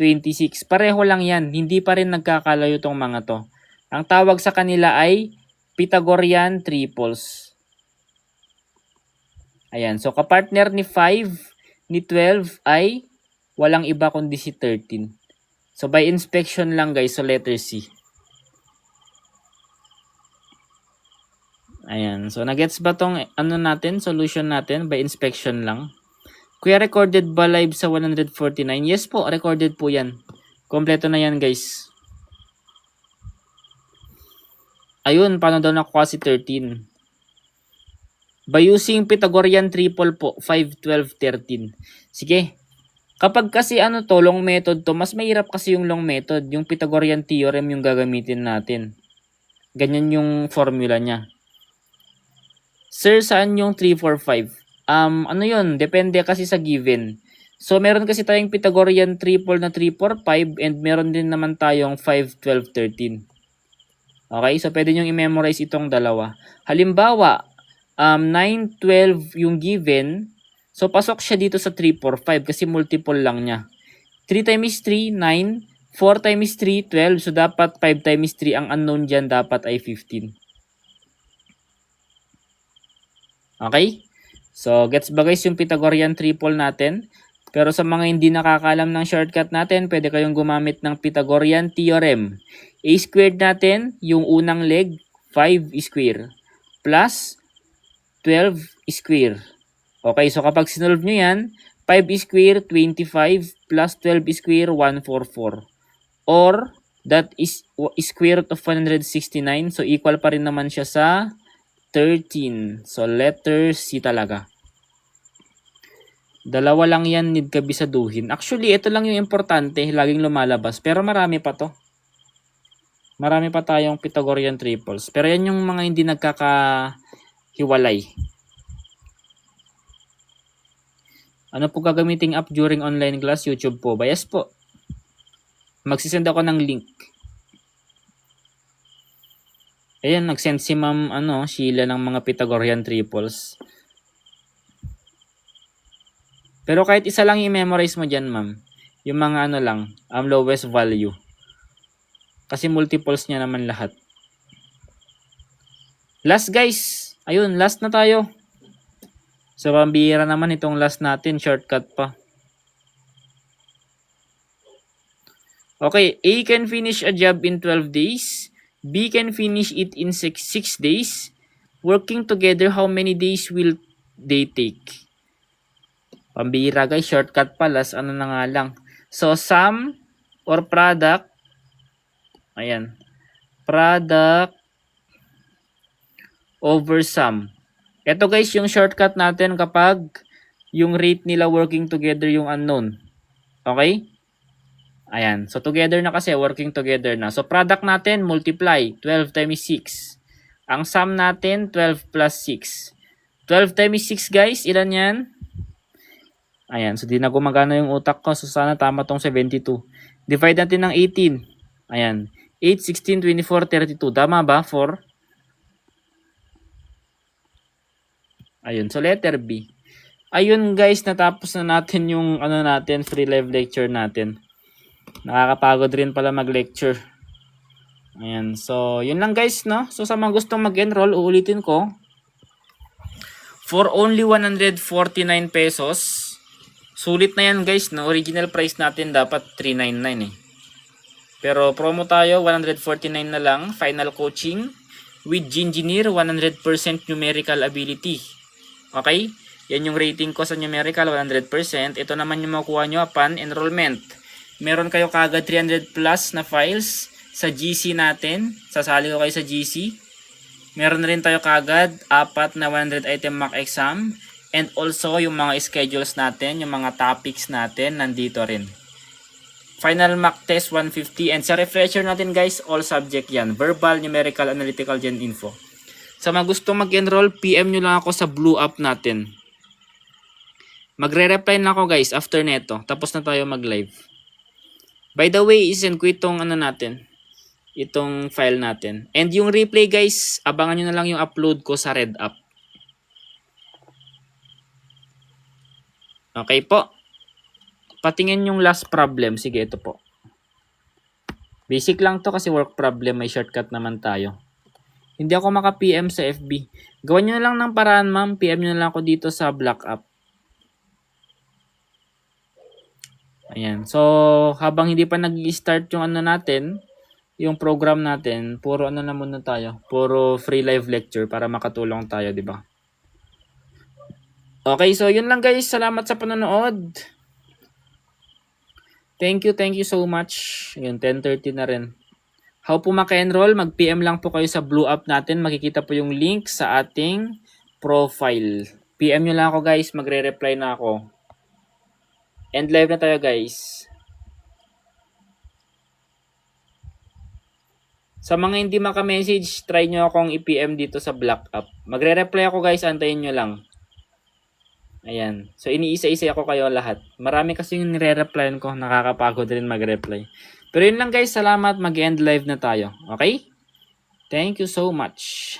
26. Pareho lang yan, hindi pa rin nagkakalayo tong mga to. Ang tawag sa kanila ay Pythagorean triples. Ayan, so kapartner ni 5, ni 12 ay walang iba kundi si 13. So by inspection lang guys, so letter C. Ayan, so nagets ba tong ano natin, solution natin by inspection lang? Kuya, recorded ba live sa 149? Yes po, recorded po yan. Kompleto na yan guys. Ayun, paano daw nakuha si 13? By using Pythagorean triple po, 5, 12, 13. Sige. Kapag kasi ano to, long method to, mas mahirap kasi yung long method. Yung Pythagorean theorem yung gagamitin natin. Ganyan yung formula niya. Sir, saan yung 3, 4, 5? Ano yun? Depende kasi sa given. So, meron kasi tayong Pythagorean triple na 3, 4, 5 and meron din naman tayong 5, 12, 13. Okay? So, pwede nyo i-memorize itong dalawa. Halimbawa, 9, 12 yung given. So, pasok siya dito sa 3, 4, 5 kasi multiple lang niya. 3 times 3, 9. 4 times 3, 12. So, dapat 5 times 3. Ang unknown dyan dapat ay 15. Okay? So, gets ba guys yung Pythagorean triple natin? Pero sa mga hindi nakakalam ng shortcut natin, pwede kayong gumamit ng Pythagorean theorem. A squared natin, yung unang leg, 5 square. Plus 12 square. Okay, so kapag sinolve nyo yan, 5 square, 25, plus 12 square, 144. Or, that is square root of 169. So, equal pa rin naman siya sa 13. So, letter C talaga. Dalawa lang yan, need kabisaduhin. Actually, ito lang yung importante, laging lumalabas. Pero marami pa to. Marami pa tayong Pythagorean triples. Pero yan yung mga hindi nagkakahiwalay. Ano po gagamiting app during online class? YouTube po ba? Yes po. Magsisend ako ng link. Ayan, nag-send si Ma'am Sheila ng mga Pythagorean triples. Pero kahit isa lang i-memorize mo dyan, ma'am. Yung mga lang, lowest value. Kasi multiples niya naman lahat. Last guys. Ayun, last na tayo. So, pambihira naman itong last natin. Shortcut pa. Okay, A can finish a job in 12 days. B can finish it in 6 days. Working together, how many days will they take? Pambihira guys, shortcut pa. Last na nga lang. So, sum or product. Ayan. Product over sum. Ito guys, yung shortcut natin kapag yung rate nila working together yung unknown. Okay? Ayan. So, together na kasi. Working together na. So, product natin, multiply. 12 times 6. Ang sum natin, 12 plus 6. 12 times 6, guys. Ilan yan? Ayan. So, di na gumagana yung utak ko. So, sana tama tong 72. Divide natin ng 18. Ayan. 8, 16, 24, 32. Tama ba? 4. Ayun. So, letter B. Ayun, guys. Natapos na natin yung free live lecture natin. Nakakapagod rin pala mag-lecture. Ayan. So, yun lang guys, no? So, sa mga gustong mag-enroll, uulitin ko. For only 149 pesos. Sulit na yan guys, no? Original price natin dapat 399 eh. Pero promo tayo, 149 na lang. Final coaching with Gingineer, 100% numerical ability. Okay? Yan yung rating ko sa numerical, 100%. Ito naman yung makuha nyo upon enrollment. Meron kayo kagad 300 plus na files sa GC natin. Sasali ko kayo sa GC. Meron rin tayo kagad 4 na 100 item mock exam. And also yung mga schedules natin, yung mga topics natin, nandito rin. Final mock test 150. And sa refresher natin guys, all subject yan. Verbal, numerical, analytical, gen info. Sa mga gustong mag-enroll, PM nyo lang ako sa blue app natin. Magre-reply na ako guys after neto. Tapos na tayo mag-live. By the way, isend ko itong itong file natin. And yung replay guys, abangan nyo na lang yung upload ko sa Red App. Okay po. Patingin yung last problem. Sige, ito po. Basic lang to kasi work problem. May shortcut naman tayo. Hindi ako maka-PM sa FB. Gawan nyo na lang ng paraan ma'am. PM nyo na lang ako dito sa Black App. Ayan. So, habang hindi pa nag-start yung natin, yung program natin, puro na muna tayo. Puro free live lecture para makatulong tayo, di ba? Okay, so yun lang guys. Salamat sa panonood. Thank you so much. Ayun, 10:30 na rin. How po maka-enroll? Mag-PM lang po kayo sa blue app natin. Makikita po yung link sa ating profile. PM nyo lang ako guys. Magre-reply na ako. End live na tayo guys. Sa mga hindi maka-message, try nyo akong i-PM dito sa Black App. Magre-reply ako guys, antayin nyo lang. Ayan. So iniisa-isa ako kayo lahat. Marami kasi yung nire-replyan ko, nakakapagod rin mag-reply. Pero yun lang guys, salamat, mag-end live na tayo. Okay? Thank you so much.